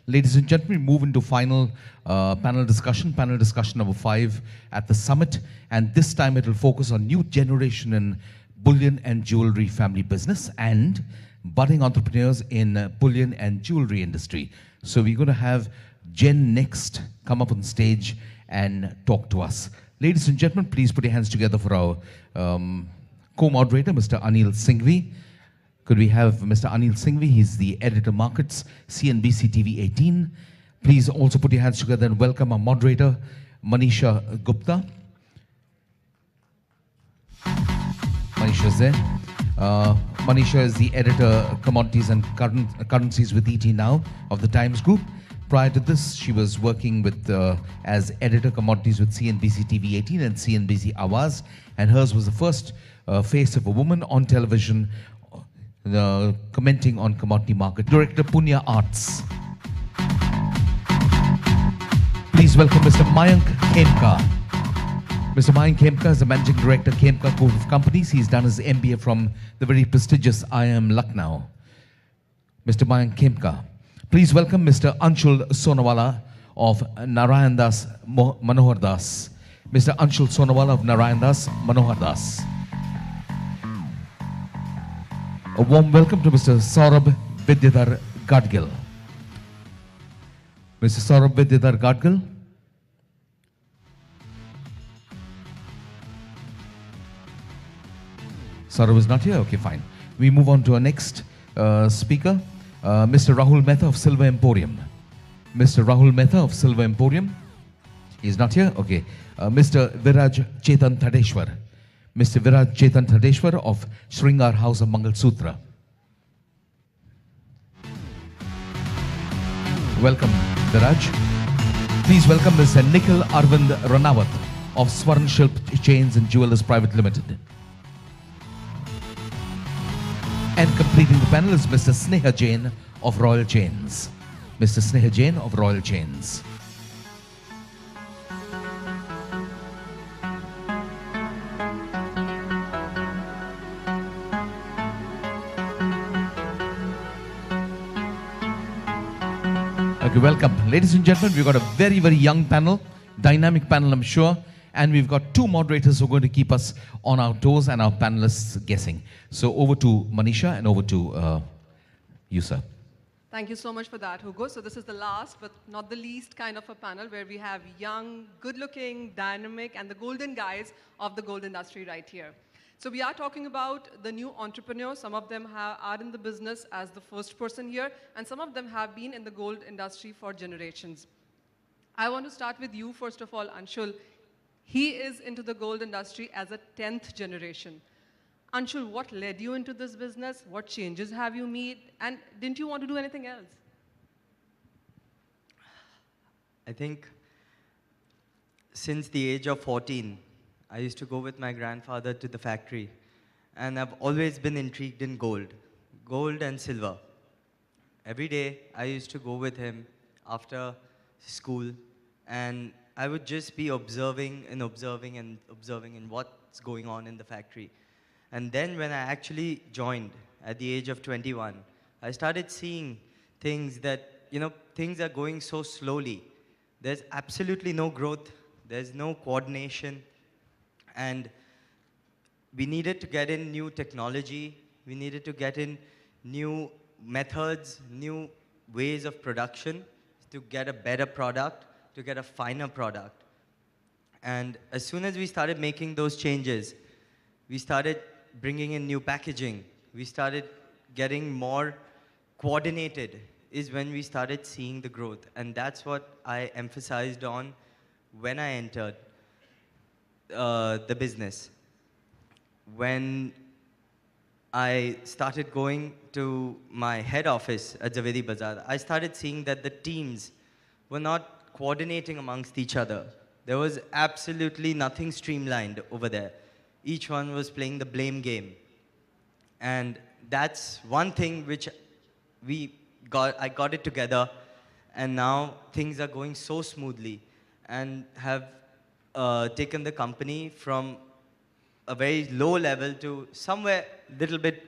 Ladies and gentlemen, we move into final panel discussion number 5 at the summit. And this time it will focus on new generation in bullion and jewelry family business and budding entrepreneurs in bullion and jewelry industry. So we're going to have Jen next come up on stage and talk to us. Ladies and gentlemen, please put your hands together for our co-moderator, Mr. Anil Singhvi. Could we have Mr. Anil Singhvi? He's the editor markets, CNBC TV 18. Please also put your hands together and welcome our moderator, Manisha Gupta. Manisha is there. Manisha is the editor, commodities and currencies with ET Now of the Times Group. Prior to this, she was working with as editor commodities with CNBC TV 18 and CNBC Awaz, and hers was the first face of a woman on television commenting on commodity market. Director, Punya Arts. Please welcome Mr. Mayank Khemka. Mr. Mayank Khemka is the Managing Director, Khemka Group of Companies. He's done his MBA from the very prestigious IIM Lucknow. Mr. Mayank Khemka. Please welcome Mr. Anshul Sonawala of Narayan Das Manohar Das. Mr. Anshul Sonawala of Narayan Das Manohar Das. A warm welcome to Mr. Saurabh Vidyadhar Gadgil. Mr. Saurabh Vidyadhar Gadgil. Saurabh is not here? Okay, fine. We move on to our next speaker, Mr. Rahul Mehta of Silver Emporium. Mr. Rahul Mehta of Silver Emporium. He's not here? Okay. Mr. Viraj Chetan Thadeshwar. Mr. Viraj Chetan Thadeshwar of Shringar House of Mangal Sutra. Welcome, Viraj. Please welcome Mr. Nikhil Arvind Ranawat of Swarn Shilp Chains and Jewelers Private Limited. And completing the panel is Mr. Sneha Jain of Royal Chains. Mr. Sneha Jain of Royal Chains. Okay, welcome. Ladies and gentlemen, we've got a very, very young panel, dynamic panel, I'm sure. And we've got two moderators who are going to keep us on our toes and our panelists guessing. So over to Manisha and over to you, sir. Thank you so much for that, Hugo. So this is the last, but not the least kind of a panel where we have young, good-looking, dynamic, and the golden guys of the gold industry right here. So we are talking about the new entrepreneurs. Some of them are in the business as the first person here, and some of them have been in the gold industry for generations. I want to start with you, first of all, Anshul. He is into the gold industry as a 10th generation. Anshul, what led you into this business? What changes have you made? And didn't you want to do anything else? I think since the age of 14, I used to go with my grandfather to the factory. And I've always been intrigued in gold and silver. Every day, I used to go with him after school, and I would just be observing and observing and observing in what's going on in the factory. And then when I actually joined at the age of 21, I started seeing things that, things are going so slowly. There's absolutely no growth. There's no coordination. And we needed to get in new technology. We needed to get in new methods, new ways of production to get a better product, to get a finer product. And as soon as we started making those changes, we started bringing in new packaging. We started getting more coordinated is when we started seeing the growth. And that's what I emphasized on when I entered the business. When I started going to my head office at Zaveri Bazaar, I started seeing that the teams were not coordinating amongst each other. There was absolutely nothing streamlined over there. Each one was playing the blame game. And that's one thing which I got it together, and now things are going so smoothly and have taken the company from a very low level to somewhere a little bit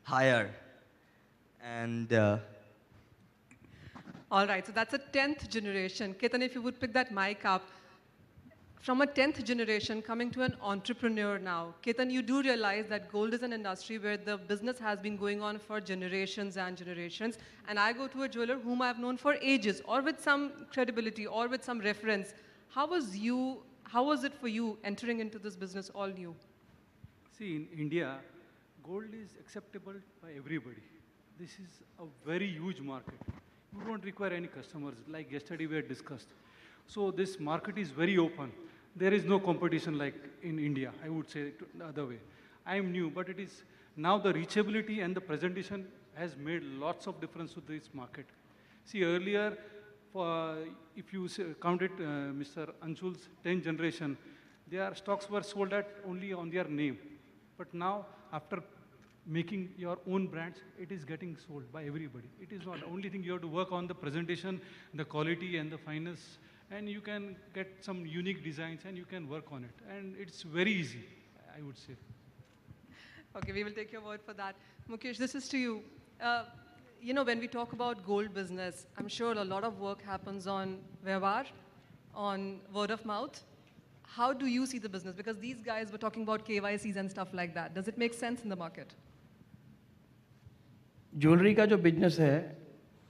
higher. And All right, so that's a 10th generation. Ketan, if you would pick that mic up. From a 10th generation coming to an entrepreneur now, Ketan, you do realize that gold is an industry where the business has been going on for generations and generations. And I go to a jeweler whom I've known for ages, or with some credibility, or with some reference. How was it for you entering into this business all new? See, in India, gold is acceptable by everybody. This is a very huge market. You don't require any customers, like yesterday we had discussed. So this market is very open. There is no competition like in India, I would say it the other way. I am new, but it is now the reachability and the presentation has made lots of difference to this market. See, earlier, if you counted Mr. Anshul's 10th generation, their stocks were sold at only on their name. But now, after making your own brands, it is getting sold by everybody. It is not the only thing. You have to work on the presentation, the quality and the fineness, and you can get some unique designs and you can work on it. And it's very easy, I would say. Okay, we will take your word for that. Mukesh, this is to you. You know, when we talk about gold business, I'm sure a lot of work happens on Vyavhar, on word of mouth. How do you see the business? Because these guys were talking about KYCs and stuff like that. Does it make sense in the market? Jewellery का जो business है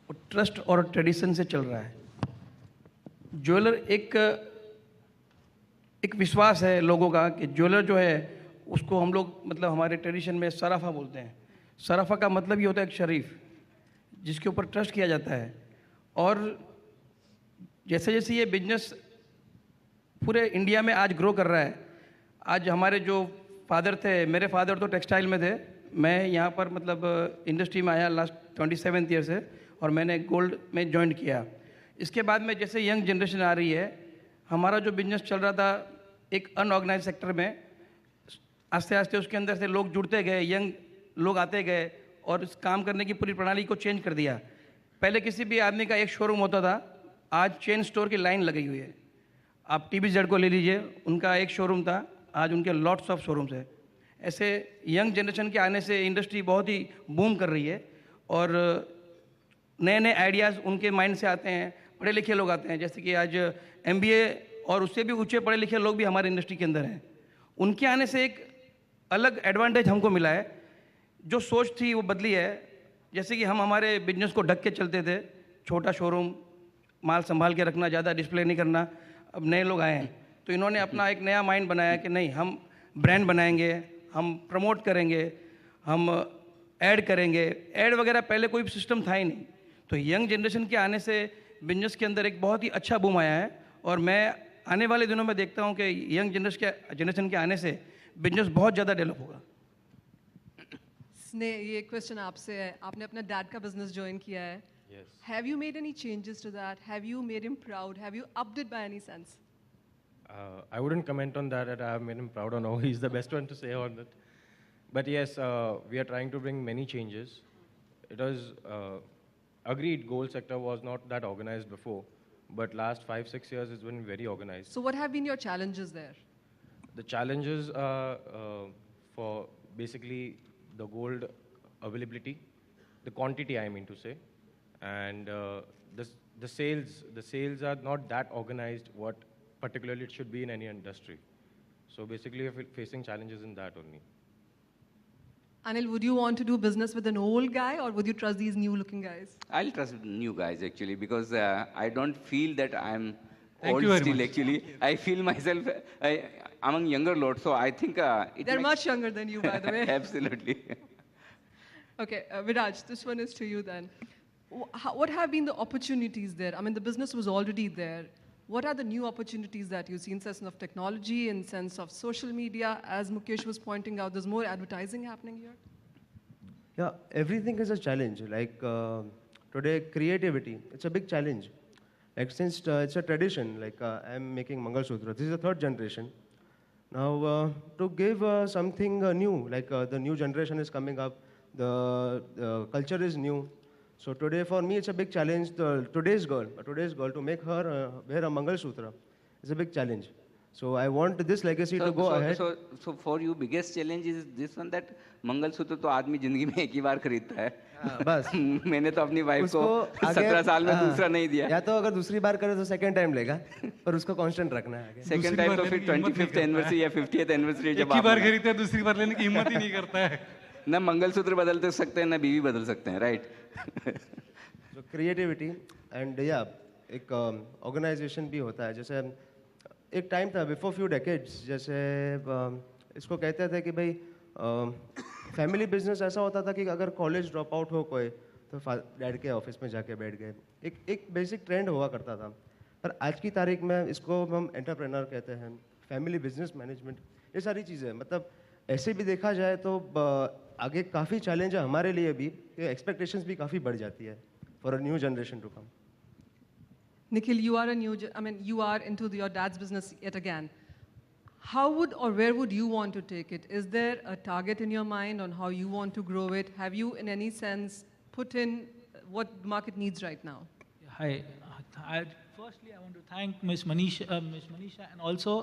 वो trust और tradition से चल रहा है। Jeweller एक विश्वास है लोगों का कि ज्वेलर जो है उसको हम लोग मतलब हमारे ट्रेडिशन में सराफा बोलते हैं। सराफा का मतलब ये होता है एक शरीफ जिसके ऊपर ट्रस्ट किया जाता है। और जैसे जैसे ये बिजनेस पूरे इंडिया में आज ग्रो कर रहा है, आज हमारे जो फादर थे, मेरे फादर तो टेक्सटाइल में थे, मैं यहाँ पर मतलब इंडस्ट्री में आया लास्ट 27 ईयर से और मैंने गोल्ड में ज्वाइन किया। इसके बाद में जैसे यंग जनरेशन आ रही है, हमारा जो बिजनेस चल रहा था एक अनऑर्गेनाइज सेक्टर में, आस्ते आस्ते उसके अंदर से लोग जुड़ते गए, यंग लोग आते गए और इस काम करने की पूरी प्रणाली को चेंज कर दिया। पहले किसी भी आदमी का एक शोरूम होता था, आज चेन स्टोर की लाइन लगी हुई है। आप TBZ को ले लीजिए, उनका एक शोरूम था, आज उनके लॉट्स ऑफ शोरूम्स है। ऐसे यंग जनरेशन के आने से इंडस्ट्री बहुत ही बूम कर रही है और नए नए आइडियाज़ उनके माइंड से आते हैं। पढ़े लिखे लोग आते हैं, जैसे कि आज MBA और उससे भी ऊंचे पढ़े लिखे लोग भी हमारे इंडस्ट्री के अंदर हैं। उनके आने से एक अलग एडवांटेज हमको मिला है। जो सोच थी वो बदली है। जैसे कि हम हमारे बिजनेस को ढक के चलते थे, छोटा शोरूम, माल संभाल के रखना, ज़्यादा डिस्प्ले नहीं करना। अब नए लोग आए हैं तो इन्होंने अपना एक नया माइंड बनाया कि नहीं, हम ब्रांड बनाएंगे, हम प्रमोट करेंगे, हम ऐड करेंगे। ऐड वगैरह पहले कोई सिस्टम था ही नहीं। तो यंग जनरेशन के आने से बिजनेस के अंदर एक बहुत ही अच्छा बूम आया है और मैं आने वाले दिनों में देखता हूं कि यंग जनरेशन के आने से बिजनेस बहुत ज़्यादा डेवलप होगा। स्नेह, ये क्वेश्चन आपसे है। आपने अपना डैड का बिजनेस ज्वाइन किया है। Yes. Have you made any changes to that? Have you made him proud? Have you upped it by any sense? I wouldn't comment on that I have made him proud or no. He's the best one to say on that. But yes, we are trying to bring many changes. It was agreed gold sector was not that organized before, but last 5-6 years it's been very organized. So what have been your challenges there? The challenges are for basically the gold availability, the quantity I mean to say, and the sales are not that organized what particularly it should be in any industry. So basically we're facing challenges in that only. Anil, would you want to do business with an old guy or would you trust these new looking guys? I'll trust new guys actually because I don't feel that I'm Thank old you very still much. actually. I feel myself among younger lot, so I think it They're makes- much younger than you, by the way. Absolutely. Okay, Viraj, this one is to you then. What have been the opportunities there? I mean, the business was already there. What are the new opportunities that you see in sense of technology, in sense of social media? As Mukesh was pointing out, there's more advertising happening here. Yeah, everything is a challenge. Like today, creativity, it's a big challenge. Like since it's a tradition, like I'm making Mangal Sutra. This is the third generation. Now, to give something new, like the new generation is coming up, the culture is new. So today, for me, it's a big challenge. Today's girl to make her wear a Mangal Sutra is a big challenge. So I want this legacy to go ahead. So for you, biggest challenge is this one that Mangal Sutra तो आदमी जिंदगी में एक ही बार खरीदता है. बस मैंने तो अपनी वाइफ उसको को आगे 17 साल में हाँ, दूसरा नहीं दिया। या तो अगर दूसरी बार करे तो सेकंड टाइम लेगा, पर उसको कांस्टेंट रखना है आगे। सेकंड टाइम तो फिर 25th एनिवर्सरी या 50th एनिवर्सरी जब एक ही आप बार खरीदते हैं, दूसरी बार लेने की हिम्मत ही नहीं करता है। ना मंगलसूत्र बदल तो सकते हैं ना बीवी बदल सकते हैं, राइट? जो क्रिएटिविटी एंड या एक ऑर्गेनाइजेशन भी होता है। जैसे एक टाइम था बिफोर फ्यू डेकेड्स, जैसे इसको कहते थे कि भाई फैमिली बिजनेस ऐसा होता था कि अगर कॉलेज ड्रॉप आउट हो कोई तो डैड के ऑफिस में जाके बैठ गए। एक बेसिक ट्रेंड हुआ करता था, पर आज की तारीख में इसको हम एंटरप्रेन्योर कहते हैं, फैमिली बिजनेस मैनेजमेंट, ये सारी चीज़ें। मतलब ऐसे भी देखा जाए तो आगे काफ़ी चैलेंज है हमारे लिए भी, एक्सपेक्टेशंस भी काफ़ी बढ़ जाती है for a new generation to come. Nikhil, you are a you are into your dad's business yet again. How would or where would you want to take it? Is there a target in your mind on how you want to grow it? Have you, in any sense, put in what the market needs right now? Hi. Firstly, I want to thank Ms. Manisha and also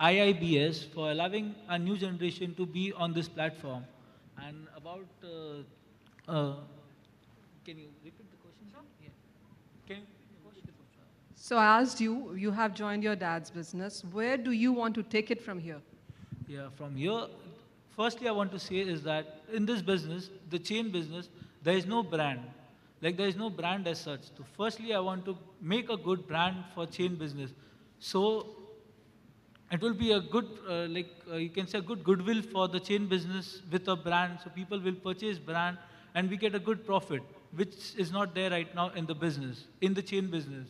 IIBS for allowing a new generation to be on this platform. And about, can you repeat the question? Yeah. Can you repeat the question? So I asked you, you have joined your dad's business. Where do you want to take it from here? Yeah, from here, firstly, I want to say is that in this business, the chain business, there is no brand. Like there is no brand as such. So firstly, I want to make a good brand for chain business. So it will be a good, you can say, a good goodwill for the chain business with a brand. So people will purchase brand and we get a good profit, which is not there right now in the business, in the chain business.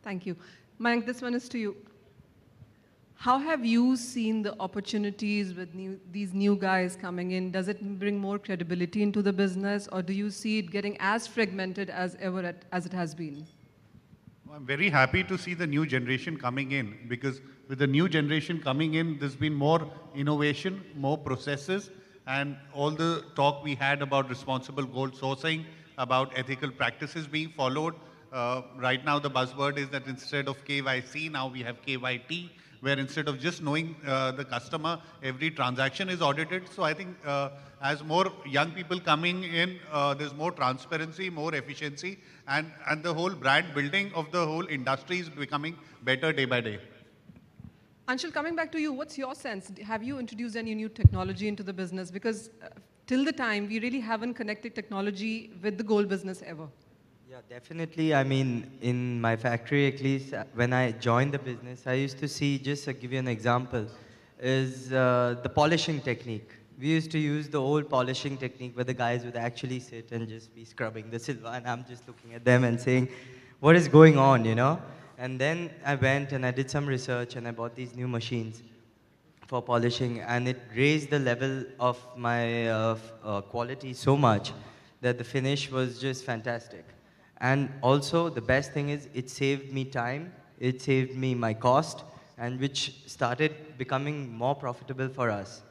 Thank you. Mayank, this one is to you. How have you seen the opportunities with these new guys coming in? Does it bring more credibility into the business, or do you see it getting as fragmented as ever as it has been? I'm very happy to see the new generation coming in, because with the new generation coming in, there's been more innovation, more processes, and all the talk we had about responsible gold sourcing, about ethical practices being followed. Right now the buzzword is that instead of KYC, now we have KYT, where instead of just knowing the customer, every transaction is audited. So I think as more young people coming in, there's more transparency, more efficiency, and the whole brand building of the whole industry is becoming better day by day. Anshul, coming back to you, what's your sense? Have you introduced any new technology into the business? Because till the time, we really haven't connected technology with the gold business ever. Yeah, definitely. I mean, in my factory, at least, when I joined the business, I used to see, just to give you an example, is the polishing technique. We used to use the old polishing technique where the guys would actually sit and just be scrubbing the silver, and I'm just looking at them and saying, what is going on, you know? And then I went and I did some research and I bought these new machines for polishing, and it raised the level of my quality so much that the finish was just fantastic. And also, the best thing is it saved me time, it saved me my cost, and which started becoming more profitable for us.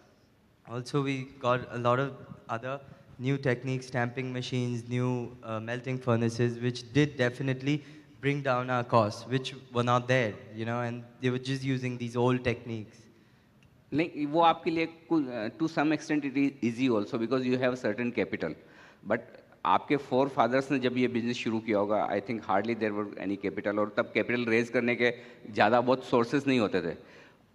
Also, we got a lot of other new techniques, stamping machines, new melting furnaces, which did definitely bring down our costs, which were not there, you know, and they were just using these old techniques. Like, वो आपके लिए to some extent it is easy also because you have certain capital. But आपके forefathers ने जब ये business शुरू किया होगा, I think hardly there were any capital, और तब capital raise करने के ज़्यादा बहुत sources नहीं होते थे.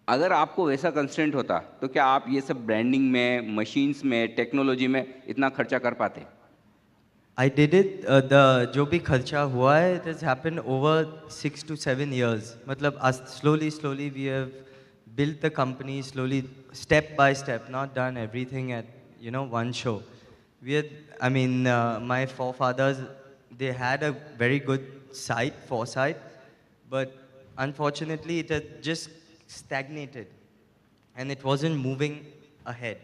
अगर आपको वैसा constraint होता, तो क्या आप ये सब branding में, machines में, technology में इतना खर्चा कर पाते? I did it. The जो भी खर्चा हुआ है, it has happened over 6 to 7 years. मतलब slowly we have built the company slowly, step by step, not done everything at one show. We had, I mean, my forefathers, they had a very good foresight, but unfortunately it had just stagnated and it wasn't moving ahead.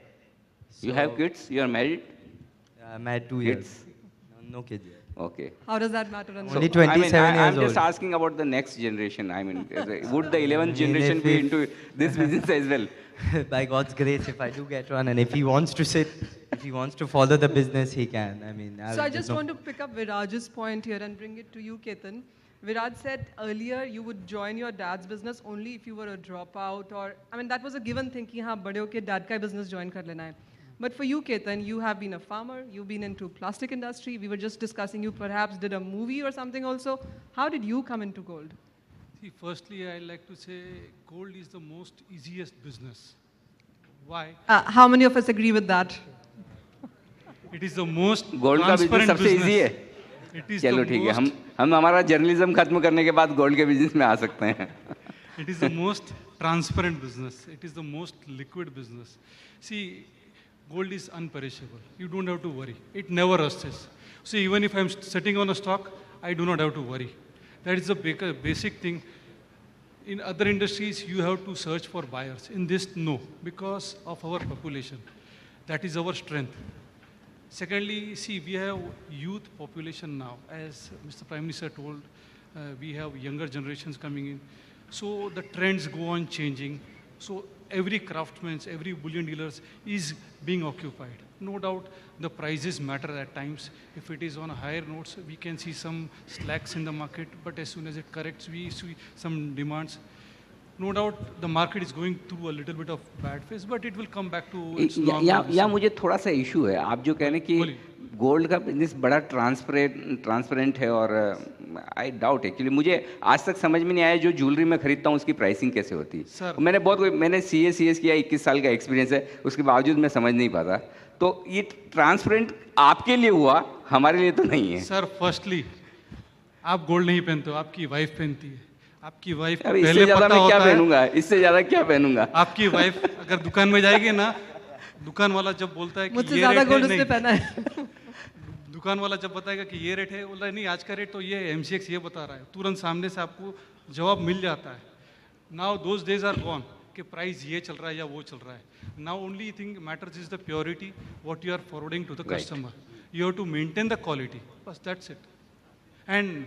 You have kids? You are married? I'm married 2 years. No kids yet. Okay. How does that matter? Only 27 years I'm just old. asking about the next generation. I mean, would the 11th generation be into this business as well? By God's grace, if I do get one, and if he wants to sit, if he wants to follow the business, he can. I mean, so I just want to pick up Viraj's point here and bring it to you, Ketan. Viraj said earlier you would join your dad's business only if you were a dropout, or I mean that was a given thing कि हाँ बड़े होके dad का business join कर लेना है. But for you, Ketan, you have been a farmer, you've been into plastic industry. We were just discussing you perhaps did a movie or something also. How did you come into gold? See, firstly, I like to say gold is the most easiest business. Why? How many of us agree with that? It is the most gold का business transparent सबसे easy business. है। It is चलो the ठीक है, most- हम हमारा journalism खत्म करने के बाद गोल्ड के बिजनेस में आ सकते हैं। It is the most transparent business. It is the most liquid business. See, gold is unperishable. You don't have to worry. It never rusts. See, even if I'm sitting on a stock, I do not have to worry. That is the basic thing. In other industries, you have to search for buyers. In this, no, because of our population. That is our strength. Secondly, see, we have youth population now. As Mr. Prime Minister told, we have younger generations coming in. So the trends go on changing. So every craftsman, every bullion dealers is being occupied. No doubt the prices matter at times. If it is on higher notes, we can see some slacks in the market, but as soon as it corrects, we see some demands. No doubt the market is going through a little bit of bad phase, but it will come back to its normal. या मुझे थोड़ा सा issue है, आप जो कह रहे हैं कि गोल्ड का बिजनेस बड़ा ट्रांसपेरेंट है, और आई डाउट एक्चुअली, मुझे आज तक समझ में नहीं आया जो ज्वेलरी मैं खरीदता हूँ उसकी प्राइसिंग कैसे होती है। Sir. मैंने CS किया, 21 साल का एक्सपीरियंस है, उसके बावजूद मैं समझ नहीं पाता। तो ये ट्रांसपेरेंट आपके लिए हुआ, हमारे लिए तो नहीं है। सर, फर्स्टली आप गोल्ड नहीं पहनते हो, आपकी वाइफ पहनती है। आपकी वाइफ अब पहले इससे ज्यादा पता मैं क्या होता है, पहनूंगा, इससे ज्यादा क्या पहनूंगा? आपकी वाइफ अगर दुकान में जाएगी ना, दुकान वाला जब बोलता है कि मुझसे ये ज्यादा रेट गोल्ड है, उसने नहीं, पहना है। दुकान वाला जब बताएगा कि ये रेट है, बोला नहीं आज का रेट तो ये MCX ये बता रहा है, तुरंत सामने से आपको जवाब मिल जाता है। Now those days are gone कि प्राइस ये चल रहा है या वो चल रहा है। Now only thing matters is the purity what you are forwarding to the Right. Customer. You have to maintain the quality, बस दैट्स इट। एंड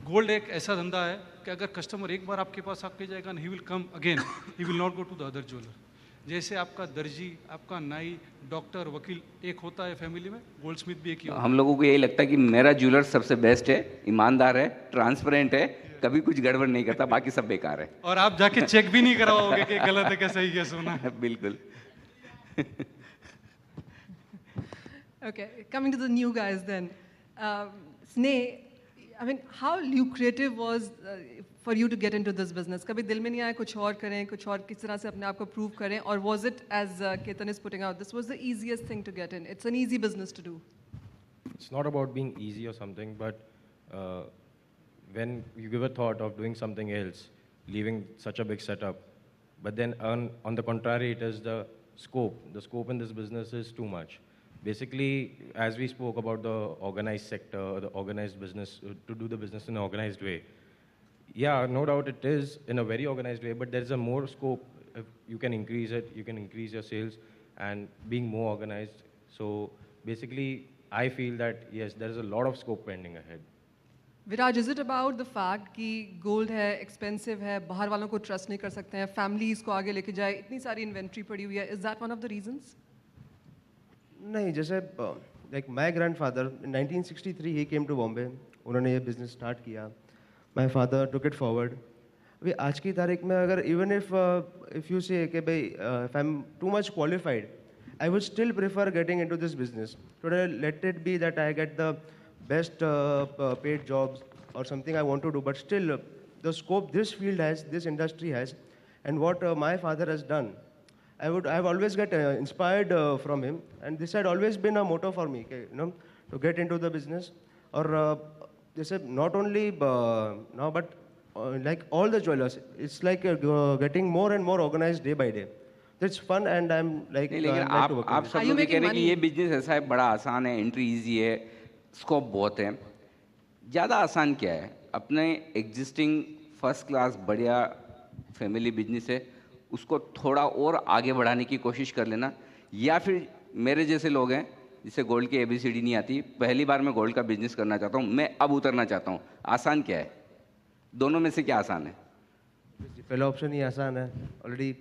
गोल्ड एक ऐसा धंधा है कि अगर कस्टमर एक बार आपके पास आके जाएगा ना, he will come again, he will not go to the other jeweller. जैसे आपका दर्जी, आपका नाई, डॉक्टर, वकील एक होता है फैमिली में, गोल्ड स्मिथ भी एक ही होता है। हम लोगों को यही लगता है कि मेरा ज्वेलर सबसे बेस्ट है, ईमानदार है, ट्रांसपेरेंट है, कभी कुछ गड़बड़ नहीं करता, बाकी सब बेकार है। और आप जाके चेक भी नहीं करवाओगे कि गलत है क्या सही है सोना है। बिल्कुल। Okay, coming to the new guys then. Sneh, I mean, how lucrative was for you to get into this business? कभी दिल में नहीं आया कुछ और करें, कुछ और किस तरह से अपने आप को prove करें? Or was it, as Ketan is putting out, this was the easiest thing to get in? It's an easy business to do. It's not about being easy or something, but when you give a thought of doing something else, leaving such a big setup, but then on the contrary, it is the scope. The scope in this business is too much. Basically, as we spoke about the organized sector, the organized business, to do the business in an organized way. Yeah, no doubt it is in a very organized way, but there is a more scope. If you can increase it, you can increase your sales and being more organized. So basically, I feel that yes, there is a lot of scope pending ahead. Viraj, is it about the fact कि gold है, expensive है, बाहर वालों को trust नहीं कर सकते हैं, family इसको आगे लेके जाए, इतनी सारी inventory पड़ी हुई है? Is that one of the reasons? नहीं, जैसे like my grandfather in 1963 he came to Bombay, उन्होंने ये business start किया. My father took it forward. अभी आज की तारीख में अगर even if you say कि भाई if I'm too much qualified, I would still prefer getting into this business. Today, let it be that I get the best paid jobs or something I want to do, but still the scope this field has, this industry has, and what my father has done, I've always get inspired from him, and this had always been a motto for me, you know, to get into the business, or they said not only now, but like all the jewelers, it's like getting more and more organized day by day. It's fun, and I'm like. नहीं, लेकिन आप सब लोग ये कह रहे हैं कि ये बिजनेस ऐसा है, बड़ा आसान है, एंट्री इजी है, स्कोप बहुत है। ज़्यादा आसान क्या है? अपने एग्जिस्टिंग फर्स्ट क्लास बढ़िया फैमिली बिजनेस है, उसको थोड़ा और आगे बढ़ाने की कोशिश कर लेना, या फिर मेरे जैसे लोग हैं जिसे गोल्ड की ABCD नहीं आती, पहली बार मैं गोल्ड का बिजनेस करना चाहता हूँ, मैं अब उतरना चाहता हूँ, आसान क्या है? दोनों में से क्या आसान है? पहला ऑप्शन ही आसान है, ऑलरेडी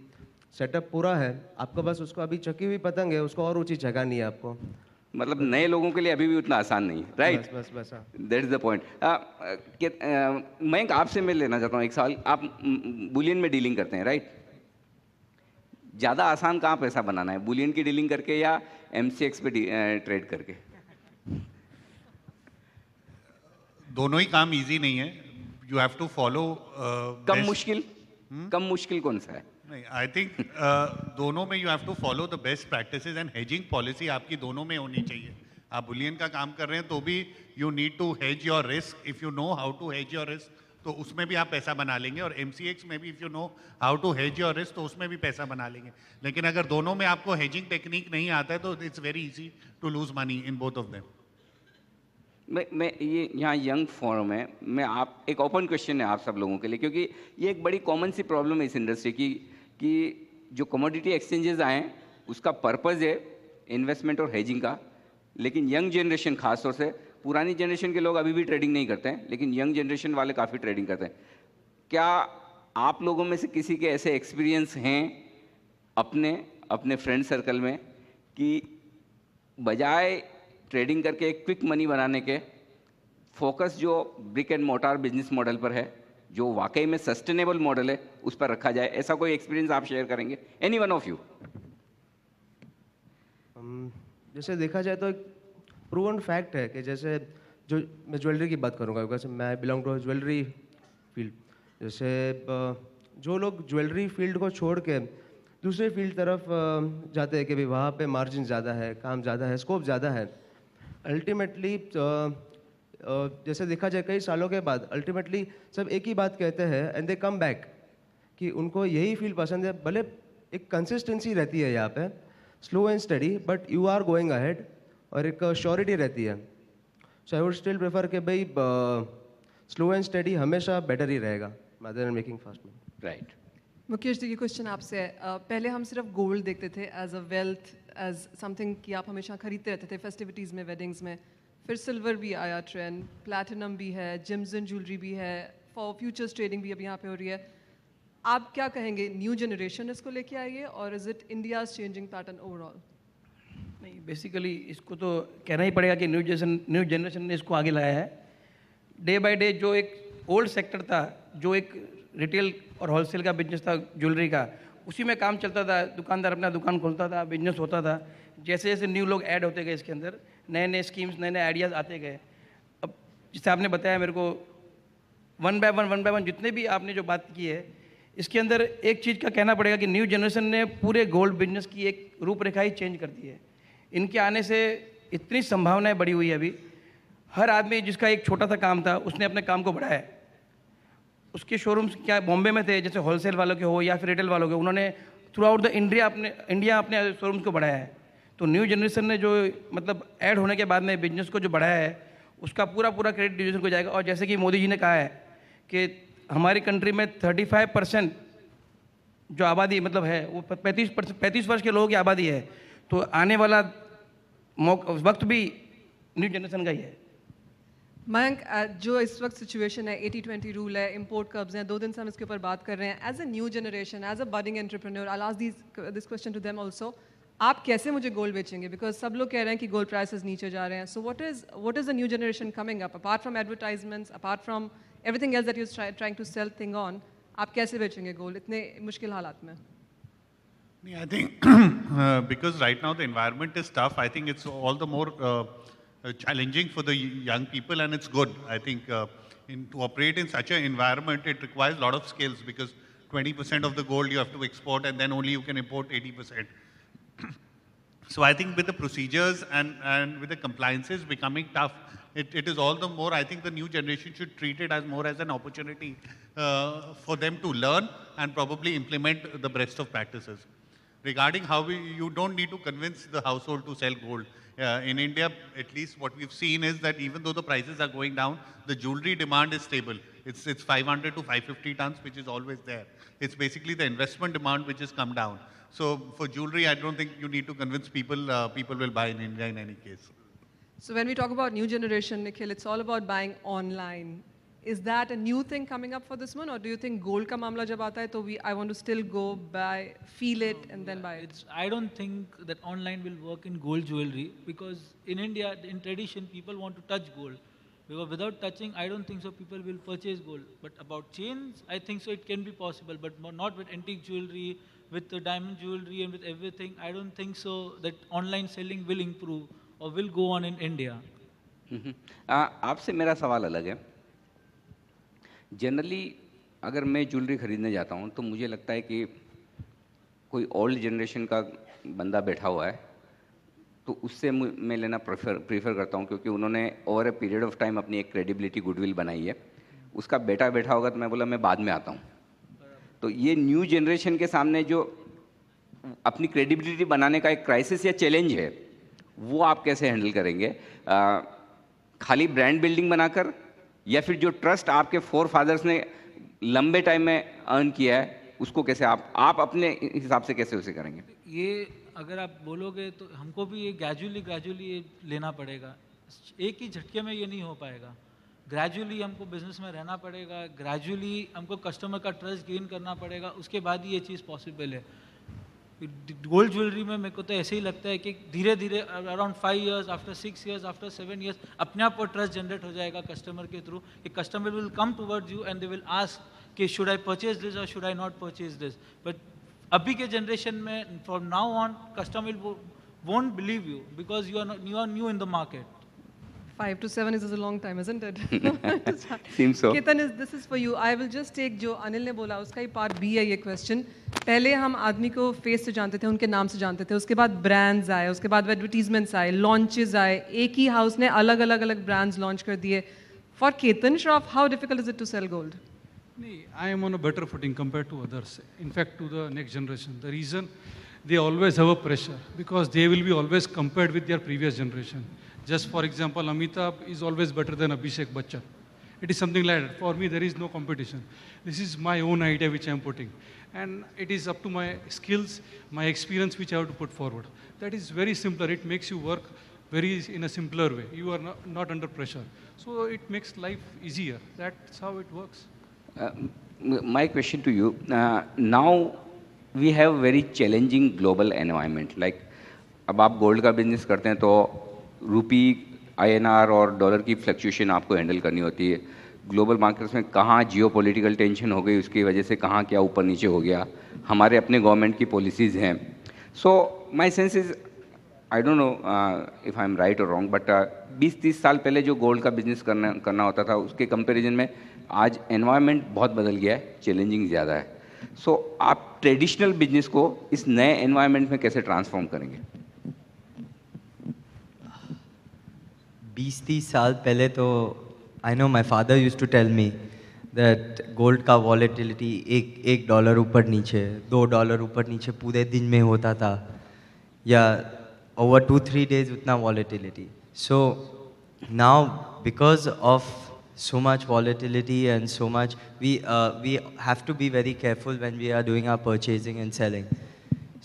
सेटअप पूरा है, आपको बस उसको अभी चकी हुई पतंग है, उसको और ऊंची जगह नहीं है आपको। मतलब नए लोगों के लिए अभी भी उतना आसान नहीं, राइट? बस that is the point. Mayank, आपसे मैं लेना चाहता हूँ एक सवाल। आप बुलियन में डीलिंग करते हैं, राइट? ज़्यादा आसान कहाँ पैसा बनाना है, बुलियन की डीलिंग करके या MCX पे ट्रेड करके? दोनों ही काम इजी नहीं है. You have to follow. कम मुश्किल कौन सा है? नहीं, आई थिंक दोनों में you have to follow the best practices and hedging policy आपकी दोनों में होनी चाहिए. आप बुलियन का काम कर रहे हैं तो भी you need to hedge your risk. If you know how to hedge your risk तो उसमें भी आप पैसा बना लेंगे, और MCX में भी if you know how to hedge your risk तो उसमें भी पैसा बना लेंगे. लेकिन अगर दोनों में आपको हेजिंग टेक्निक नहीं आता है तो it's very easy to lose money in both of them. मैं ये यहाँ यंग फोरम है, मैं आप एक ओपन क्वेश्चन है आप सब लोगों के लिए, क्योंकि ये एक बड़ी कॉमन सी प्रॉब्लम है इस इंडस्ट्री की कि जो कमोडिटी एक्सचेंजेस आए हैं उसका पर्पज़ है इन्वेस्टमेंट और हेजिंग का, लेकिन यंग जनरेशन खास तौर से, पुरानी जनरेशन के लोग अभी भी ट्रेडिंग नहीं करते हैं, लेकिन यंग जनरेशन वाले काफ़ी ट्रेडिंग करते हैं. क्या आप लोगों में से किसी के ऐसे एक्सपीरियंस हैं अपने फ्रेंड सर्कल में कि बजाय ट्रेडिंग करके एक क्विक मनी बनाने के फोकस जो brick and mortar business model पर है, जो वाकई में सस्टेनेबल मॉडल है, उस पर रखा जाए? ऐसा कोई एक्सपीरियंस आप शेयर करेंगे? Any one of you? जैसे देखा जाए तो एक प्रूवन फैक्ट है कि जैसे जो मैं ज्वेलरी की बात करूँगा, वैसे मैं बिलोंग टू ज्वेलरी फील्ड. जैसे जो लोग ज्वेलरी फील्ड को छोड़ के दूसरे फील्ड तरफ जाते हैं कि भाई वहाँ पे मार्जिन ज़्यादा है, काम ज़्यादा है, स्कोप ज़्यादा है, अल्टीमेटली जैसे देखा जाए कई सालों के बाद अल्टीमेटली सब एक ही बात कहते हैं एंड दे कम बैक कि उनको यही फील्ड पसंद है. भले एक कंसिस्टेंसी रहती है यहाँ पे, slow and steady, but you are going ahead, और एक श्योरिटी रहती है. So I would still prefer कि भाई स्लो एंड स्टडी हमेशा बेटर ही रहेगा rather than making fast money. Right. Mukesh ji, ये क्वेश्चन आपसे है. पहले हम सिर्फ गोल्ड देखते थे as a wealth, as something कि आप हमेशा खरीदते रहते थे फेस्टिविटीज़ में, वेडिंग्स में. फिर सिल्वर भी आया ट्रेंड, प्लैटिनम भी है, जेम्स एंड ज्वेलरी भी है, फॉर फ्यूचर्स ट्रेडिंग भी अब यहाँ पे हो रही है. आप क्या कहेंगे, न्यू जनरेशन इसको लेके आई है, और is it India's changing pattern overall? नहीं, बेसिकली इसको तो कहना ही पड़ेगा कि न्यू जनरेशन ने इसको आगे लाया है. डे बाय डे जो एक ओल्ड सेक्टर था, जो एक रिटेल और होलसेल का बिजनेस था ज्वेलरी का, उसी में काम चलता था, दुकानदार अपना दुकान खोलता था, बिजनेस होता था. जैसे जैसे न्यू लोग ऐड होते गए इसके अंदर, नए नए स्कीम्स, नए नए आइडियाज़ आते गए. अब जिससे आपने बताया मेरे को, वन बाय वन जितने भी आपने जो बात की है, इसके अंदर एक चीज़ का कहना पड़ेगा कि न्यू जनरेशन ने पूरे गोल्ड बिजनेस की एक रूपरेखा ही चेंज कर दी है. इनके आने से इतनी संभावनाएं बढ़ी हुई है. अभी हर आदमी जिसका एक छोटा सा काम था उसने अपने काम को बढ़ाया है. उसके शोरूम्स क्या बॉम्बे में थे, जैसे होलसेल वालों के हो या फिर रिटेल वालों के, उन्होंने थ्रू आउट द इंडिया अपने शोरूम्स को बढ़ाया है. तो न्यू जनरेशन ने जो मतलब ऐड होने के बाद में बिजनेस को जो बढ़ाया है, उसका पूरा क्रेडिट न्यू जनरेशन को जाएगा. और जैसे कि मोदी जी ने कहा है कि हमारी कंट्री में 35% जो आबादी मतलब है वो 35 वर्ष के लोगों की आबादी है. तो आने वाला वक्त भी न्यू जनरेशन का ही है. मयंक, जो इस वक्त सिचुएशन है, 80-20 रूल है, इंपोर्ट कब्ज हैं, 2 दिन से हम इसके ऊपर बात कर रहे हैं. As a new generation, as a budding entrepreneur, I ask this question to them also. आप कैसे मुझे गोल्ड बेचेंगे? बिकॉज सब लोग कह रहे हैं कि गोल्ड प्राइसेस नीचे जा रहे हैं. So what is the new generation coming up, apart from advertisements, apart from everything else that you trying to sell thing on? आप कैसे बेचेंगे गोल्ड इतने मुश्किल हालात में? I think because right now the environment is tough, I think it's all the more challenging for the young people, and it's good. I think to operate in such an environment, it requires a lot of skills, because 20% of the gold you have to export, and then only you can import 80%. So I think with the procedures and with the compliances becoming tough, it is all the more, I think the new generation should treat it as more as an opportunity for them to learn and probably implement the best of practices. Regarding how you don't need to convince the household to sell gold. In India, at least what we've seen is that even though the prices are going down, the jewelry demand is stable. It's 500 to 550 tons, which is always there. It's basically the investment demand which has come down. So for jewelry, I don't think you need to convince people. People will buy in India in any case. So when we talk about new generation, Nikhil, it's all about buying online. Is that a new thing coming up for this one, or do you think gold ka मामला जब आता है तो I want to still go buy, feel it, and then buy it? I don't think that online will work in gold jewelry, because in India, in tradition, people want to touch gold. Because without touching, I don't think so people will purchase gold. But about chains, I think so it can be possible, but not with antique jewelry, with the diamond jewelry and with everything, I don't think so that online selling will improve or will go on in India. आपसे मेरा सवाल अलग है. Generally अगर मैं jewellery खरीदने जाता हूँ तो मुझे लगता है कि कोई ओल्ड जनरेशन का बंदा बैठा हुआ है तो उससे मैं लेना प्रीफर करता हूँ, क्योंकि उन्होंने over a period of time अपनी एक क्रेडिबिलिटी गुडविल बनाई है. उसका बेटा बैठा होगा तो मैं बोला मैं बाद में आता हूँ. तो ये न्यू जनरेशन के सामने जो अपनी क्रेडिबिलिटी बनाने का एक क्राइसिस या चैलेंज है, वो आप कैसे हैंडल करेंगे? खाली ब्रांड बिल्डिंग बनाकर, या फिर जो ट्रस्ट आपके फोर फादर्स ने लंबे टाइम में अर्न किया है उसको कैसे आप अपने हिसाब से कैसे उसे करेंगे? ये अगर आप बोलोगे तो हमको भी ये ग्रेजुअली ये लेना पड़ेगा. एक ही झटके में ये नहीं हो पाएगा. ग्रेजुअली हमको बिजनेस में रहना पड़ेगा, ग्रेजुअली हमको कस्टमर का ट्रस्ट गेन करना पड़ेगा, उसके बाद ही ये चीज़ पॉसिबल है. गोल्ड ज्वेलरी में मेरे को तो ऐसे ही लगता है कि धीरे धीरे around 5 years, after 6 years, after 7 years अपने आप वो ट्रस्ट जनरेट हो जाएगा कस्टमर के थ्रू. कि customer will come towards you and they will ask कि शुड आई परचेज दिस और should I not purchase this. But अभी के जनरेशन में from now on customer won't believe you because you are new in the market. 5 to 7 is a long time, isn't it? Seems so. Ketan, this is for you. I will just take जो अनिल ने बोला उसका ही part B है ये question. पहले हम आदमी को फेस से जानते थे, उनके नाम से जानते थे, उसके बाद ब्रांड्स आए, उसके बाद एडवर्टीजमेंट्स आए, लॉन्चेस आए, एक ही हाउस ने अलग अलग ब्रांड्स लॉन्च कर दिए. For Ketan Shroff, how difficult is it to sell gold? I am on a better footing compared to others. In fact, to the next generation. The reason, they always have a pressure because they will be always compared with their previous generation. Just for example, Amitabh is always better than Abhishek Bachchan. It is something like that. For me, there is no competition. This is my own idea which I am putting. And it is up to my skills, my experience which I have to put forward. That is very simpler. It makes you work in a simpler way. You are not under pressure. So it makes life easier. That's how it works. My question to you, now we have very challenging global environment. Like, अब आप gold का business करते हैं तो रूपी, INR और dollar की fluctuation आपको हैंडल करनी होती है. ग्लोबल मार्केट्स में कहाँ जियोपॉलिटिकल टेंशन हो गई, उसकी वजह से कहाँ क्या ऊपर नीचे हो गया, हमारे अपने गवर्नमेंट की पॉलिसीज़ हैं. So my sense is, I don't know if I am right और रॉन्ग, बट 20-30 साल पहले जो गोल्ड का बिजनेस करना होता था उसके कंपैरिजन में आज एनवायरनमेंट बहुत बदल गया है, चैलेंजिंग ज़्यादा है. सो आप ट्रेडिशनल बिजनेस को इस नए एनवायरनमेंट में कैसे ट्रांसफॉर्म करेंगे? 20-30 साल पहले तो I know my father use to tell me that gold का वॉलेटिलिटी एक डॉलर ऊपर नीचे, $2 ऊपर नीचे पूरे दिन में होता था, या ओवर 2-3 days उतना volatility. So now because of so much volatility and so much, we have to be very careful when we are doing our purchasing and selling.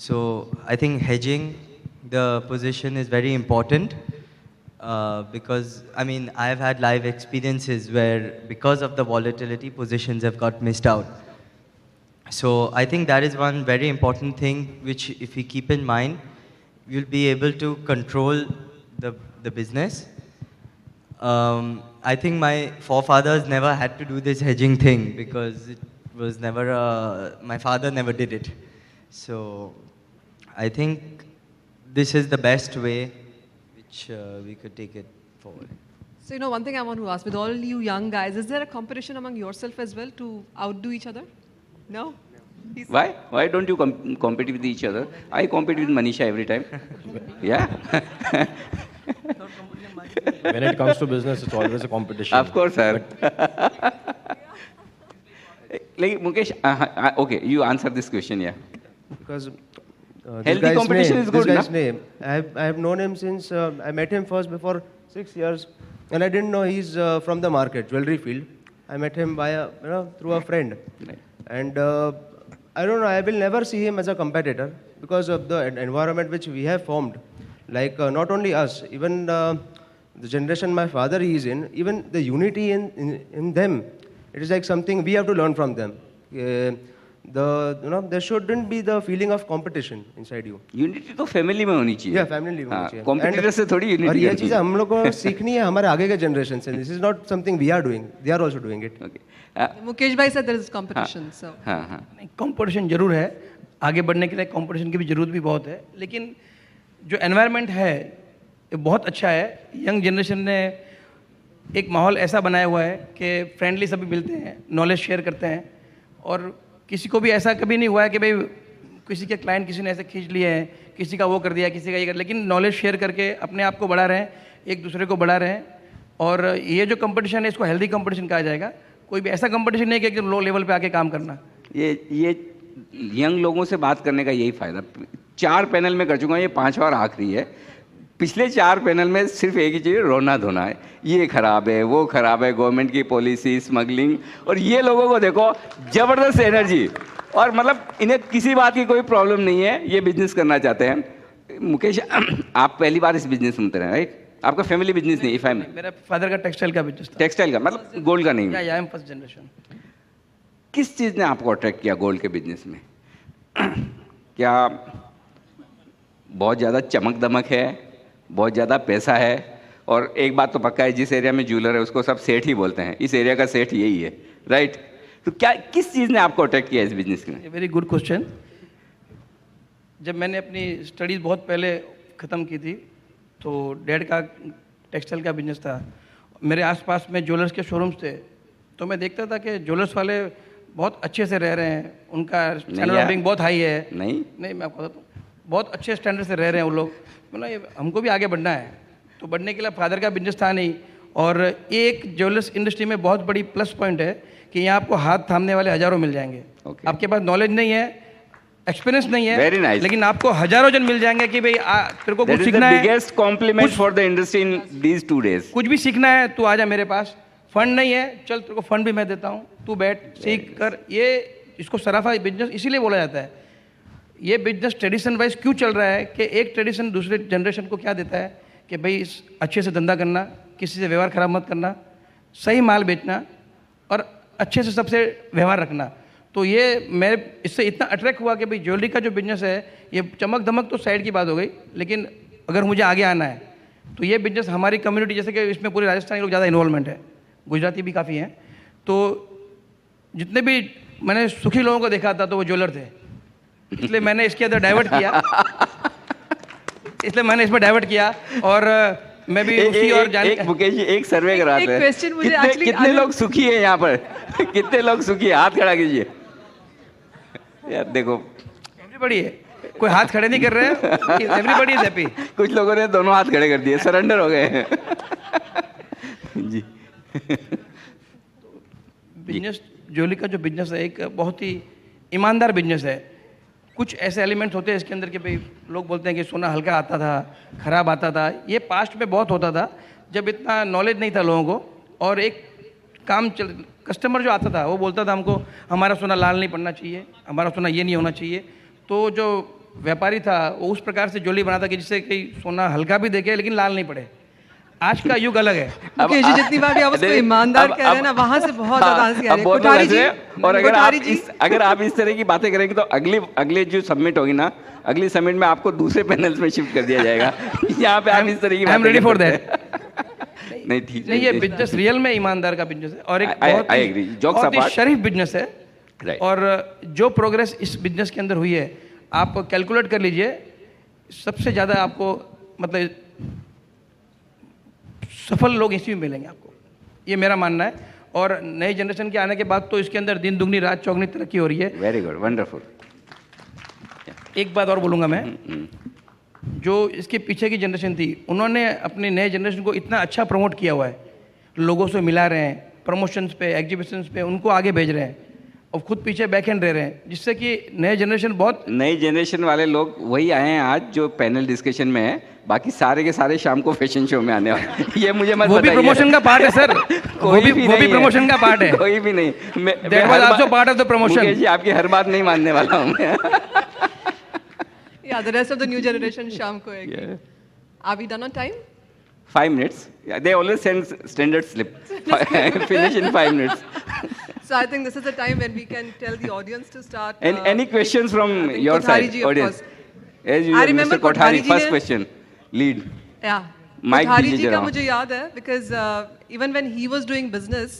So I think hedging the position is very important because I mean I've had live experiences where because of the volatility positions have got missed out. So I think that is one very important thing which if we keep in mind, you'll be able to control the business. I think my forefathers never had to do this hedging thing because it was never, my father never did it. So I think this is the best way which we could take it forward. So, you know, one thing I want to ask, with all you young guys, is there a competition among yourself as well to outdo each other? No? Why? Why don't you compete with each other? I compete with Manisha every time. Yeah? When it comes to business, it's always a competition. Of course, sir. Like, Mukesh, okay, you answer this question, yeah. Because healthy competition is good, this guy's name, I have known him since, I met him first before 6 years, and I didn't know he's from the market, jewelry field. I met him by through a friend. Right. And I don't know, I will never see him as a competitor because of the environment which we have formed. Like, not only us, even the generation my father is in, even the unity in them, it is like something we have to learn from them. there shouldn't be the feeling of competition inside you. Unity तो family में होनी चाहिए। Family होनी चाहिए। Competitor से थोड़ी unity. और ये चीज़ हम लोग को सीखनी है हमारे आगे के जनरेशन से। This is not something we are doing, they are also doing it. Mukesh bhai said there is competition, so नहीं, कंपटीशन जरूर है, आगे बढ़ने के लिए कंपटीशन की भी जरूरत भी बहुत है, लेकिन जो एनवायरनमेंट है ये बहुत अच्छा है। यंग जनरेशन ने एक माहौल ऐसा बनाया हुआ है कि फ्रेंडली सभी मिलते हैं, नॉलेज शेयर करते हैं, और किसी को भी ऐसा कभी नहीं हुआ है कि भाई किसी के क्लाइंट किसी ने ऐसे खींच लिए हैं, किसी का वो कर दिया, किसी का ये कर, लेकिन नॉलेज शेयर करके अपने आप को बढ़ा रहे हैं, एक दूसरे को बढ़ा रहे हैं। और ये जो कंपटीशन है इसको हेल्दी कंपटीशन कहा जाएगा। कोई भी ऐसा कंपटीशन नहीं है कि एकदम लो लेवल पे आके काम करना। ये यंग लोगों से बात करने का यही फ़ायदा। 4 पैनल में कर चुका हूँ, ये 5वां और आखिरी है। पिछले 4 पैनल में सिर्फ एक ही चीज़ रोना धोना है, ये खराब है, वो खराब है, गवर्नमेंट की पॉलिसी, स्मगलिंग, और ये लोगों को देखो ज़बरदस्त एनर्जी, और मतलब इन्हें किसी बात की कोई प्रॉब्लम नहीं है, ये बिजनेस करना चाहते हैं। मुकेश, आप पहली बार इस बिजनेस में उतरे हैं, राइट? आपका फैमिली बिजनेस नहीं, इफ आई मेरा फादर का टेक्सटाइल का बिजनेस था। टेक्सटाइल का, मतलब गोल्ड का नहीं? I am first generation. किस चीज़ ने आपको अट्रैक्ट किया गोल्ड के बिजनेस में? क्या बहुत ज़्यादा चमक दमक है, बहुत ज़्यादा पैसा है? और एक बात तो पक्का है, जिस एरिया में ज्वेलर है उसको सब सेठ ही बोलते हैं, इस एरिया का सेठ यही है, राइट? तो क्या किस चीज़ ने आपको अट्रैक्ट किया इस बिजनेस में? Very good question. जब मैंने अपनी स्टडीज़ बहुत पहले ख़त्म की थी तो डैड का टेक्सटाइल का बिजनेस था, मेरे आसपास में ज्वेलर्स के शोरूम्स थे, तो मैं देखता था कि ज्वेलर्स वाले बहुत अच्छे से रह रहे हैं, उनका स्टैंडर्ड ऑफ लिविंग बहुत हाई है। नहीं, मैं आपको बताता हूँ, बहुत अच्छे स्टैंडर्ड से रह रहे हैं वो लोग। मतलब हमको भी आगे बढ़ना है, तो बढ़ने के लिए फादर का बिजनेस था नहीं। और एक ज्वेलर्स इंडस्ट्री में बहुत बड़ी प्लस पॉइंट है कि यहाँ आपको हाथ थामने वाले हज़ारों मिल जाएंगे। आपके पास नॉलेज नहीं है, एक्सपीरियंस नहीं है, Very nice. लेकिन आपको हज़ारों जन मिल जाएंगे कि भाई तेरे को कुछ सीखना है। Biggest complement for the industry in these 2 days। कुछ भी सीखना है तू आजा मेरे पास, फंड नहीं है चल तेरे को फंड भी मैं देता हूँ, तू बैठ सीख कर। ये इसको सराफा बिजनेस इसीलिए बोला जाता है। ये बिजनेस ट्रेडिशन वाइज क्यों चल रहा है कि एक ट्रेडिशन दूसरे जनरेशन को क्या देता है कि भाई अच्छे से धंधा करना, किसी से व्यवहार खराब मत करना, सही माल बेचना और अच्छे से सबसे व्यवहार रखना। तो ये मैं इससे इतना अट्रैक्ट हुआ कि भाई ज्वेलरी का जो बिजनेस है ये चमक धमक तो साइड की बात हो गई, लेकिन अगर मुझे आगे आना है तो ये बिजनेस हमारी कम्युनिटी, जैसे कि इसमें पूरे राजस्थानी लोग ज़्यादा इन्वॉल्वमेंट है, गुजराती भी काफ़ी हैं, तो जितने भी मैंने सुखी लोगों को देखा था तो वो ज्वेलर थे, इसलिए मैंने इसके अंदर डाइवर्ट किया इसलिए मैंने इसमें डाइवर्ट किया। और मैं भी उसी और एक मुकेश जी एक सर्वे कराते हैं, कितने लोग सुखी है यहाँ पर? कितने लोग सुखी है? हाथ खड़ा कीजिए यार, देखो एवरीबॉडी है, कोई हाथ खड़े नहीं कर रहे हैं, एवरीबॉडी इज हैप्पी। कुछ लोगों ने दोनों हाथ खड़े कर दिए, सरेंडर हो गए जी। बिजनेस ज्वेलरी का जो बिजनेस है एक बहुत ही ईमानदार बिजनेस है। कुछ ऐसे एलिमेंट्स होते हैं इसके अंदर कि भाई लोग बोलते हैं कि सोना हल्का आता था, ख़राब आता था, ये पास्ट में बहुत होता था जब इतना नॉलेज नहीं था लोगों को। और एक काम कस्टमर जो आता था वो बोलता था हमको हमारा सोना लाल नहीं पड़ना चाहिए, हमारा सोना ये नहीं होना चाहिए। तो जो व्यापारी था वो उस प्रकार से ज्वेलरी बनाता कि जिससे कि सोना हल्का भी देखे लेकिन लाल नहीं पड़े। आज का युग अलग है। मुकेश जी जितनी बार भी आप उसको ईमानदार कह रहे हैं ना, वहां से बहुत ज्यादा आंसर आ रहे हैं। कोठारी जी, और अगर आप इस तरह की बातें करेंगे तो अगले जो सबमिट होगी ना, अगली सबमिट में आपको दूसरे पैनल्स में शिफ्ट कर दिया जाएगा। यहाँ पे आप इस तरह की बातें रेडी फॉर दैट। नहीं ठीक नहीं, ये बिजनेस रियल में ईमानदार का बिजनेस है और एक बहुत ही शरीफ बिजनेस है। और जो प्रोग्रेस इस बिजनेस के अंदर हुई है आप कैलकुलेट कर लीजिए, सबसे ज़्यादा आपको मतलब सफल लोग इसी में मिलेंगे आपको, ये मेरा मानना है। और नई जनरेशन के आने के बाद तो इसके अंदर दिन दुगनी रात चौगनी तरक्की हो रही है। Very good, wonderful. एक बात और बोलूँगा मैं, जो इसके पीछे की जनरेशन थी उन्होंने अपनी नए जनरेशन को इतना अच्छा प्रमोट किया हुआ है, लोगों से मिला रहे हैं, प्रमोशंस पे, एग्जीबिशंस पे उनको आगे भेज रहे हैं और खुद पीछे बैक एंड रह रहे हैं, जिससे कि नए जनरेशन वाले लोग वही आए हैं आज जो पैनल डिस्कशन में है। बाकी सारे के सारे शाम को फैशन शो में आने वाले ये मुझे मत वो भी प्रमोशन का पार्ट है सर। वो भी प्रमोशन का पार्ट है। कोई भी नहीं, That was also part of the promotion. Mukesh ji आपकी हर बात नहीं मानने वाला हूँ मैं। Yeah, the rest of the new generation शाम को आएगी। Are we done on time? 5 minutes. Yeah, they always send standard slip. Finish in 5 minutes. So I think this is the time when we can tell the audience to start. Any questions from I think your Kothari side, ji, of audience? course. As you I have remember Mr. Kothari, Kothari ji first ne- question, lead. Yeah. Mic Kothari दीजिए ji का जरा। मुझे याद है because even when he was doing business,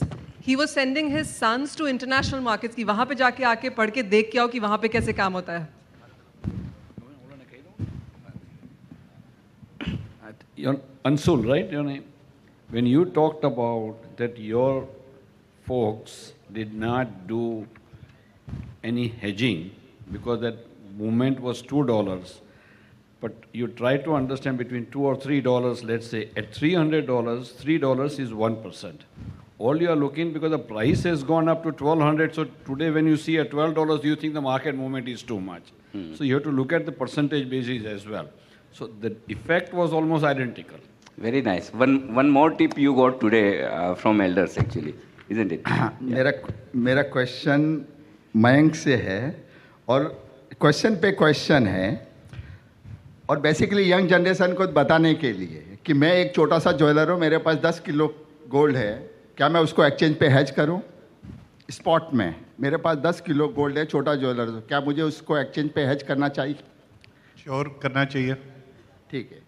he was sending his sons to international markets कि वहाँ पे जाके आके पढ़ के देख के आओ कि वहाँ पे कैसे काम होता है. Your Ansul, right? Your name. When you talked about that your folks did not do any hedging because that movement was $2, but you try to understand between $2 or $3, let's say at $300, $3 is 1%. All you are looking because the price has gone up to 1200. So today when you see at $12, you think the market movement is too much. So you have to look at the percentage basis as well. So the effect was almost identical. Very nice. One more tip you got today from elders actually, isn't it? मेरा question Mayank से है और question पे question है और basically young generation को बताने के लिए कि मैं एक छोटा सा ज्वेलर हूँ, मेरे पास 10 किलो गोल्ड है, क्या मैं उसको एक्सचेंज पे हेज करूँ? स्पॉट में मेरे पास 10 किलो गोल्ड है, छोटा ज्वेलर हूँ, क्या मुझे उसको एक्सचेंज पे हेज करना चाहिए? श्योर करना चाहिए। ठीक है।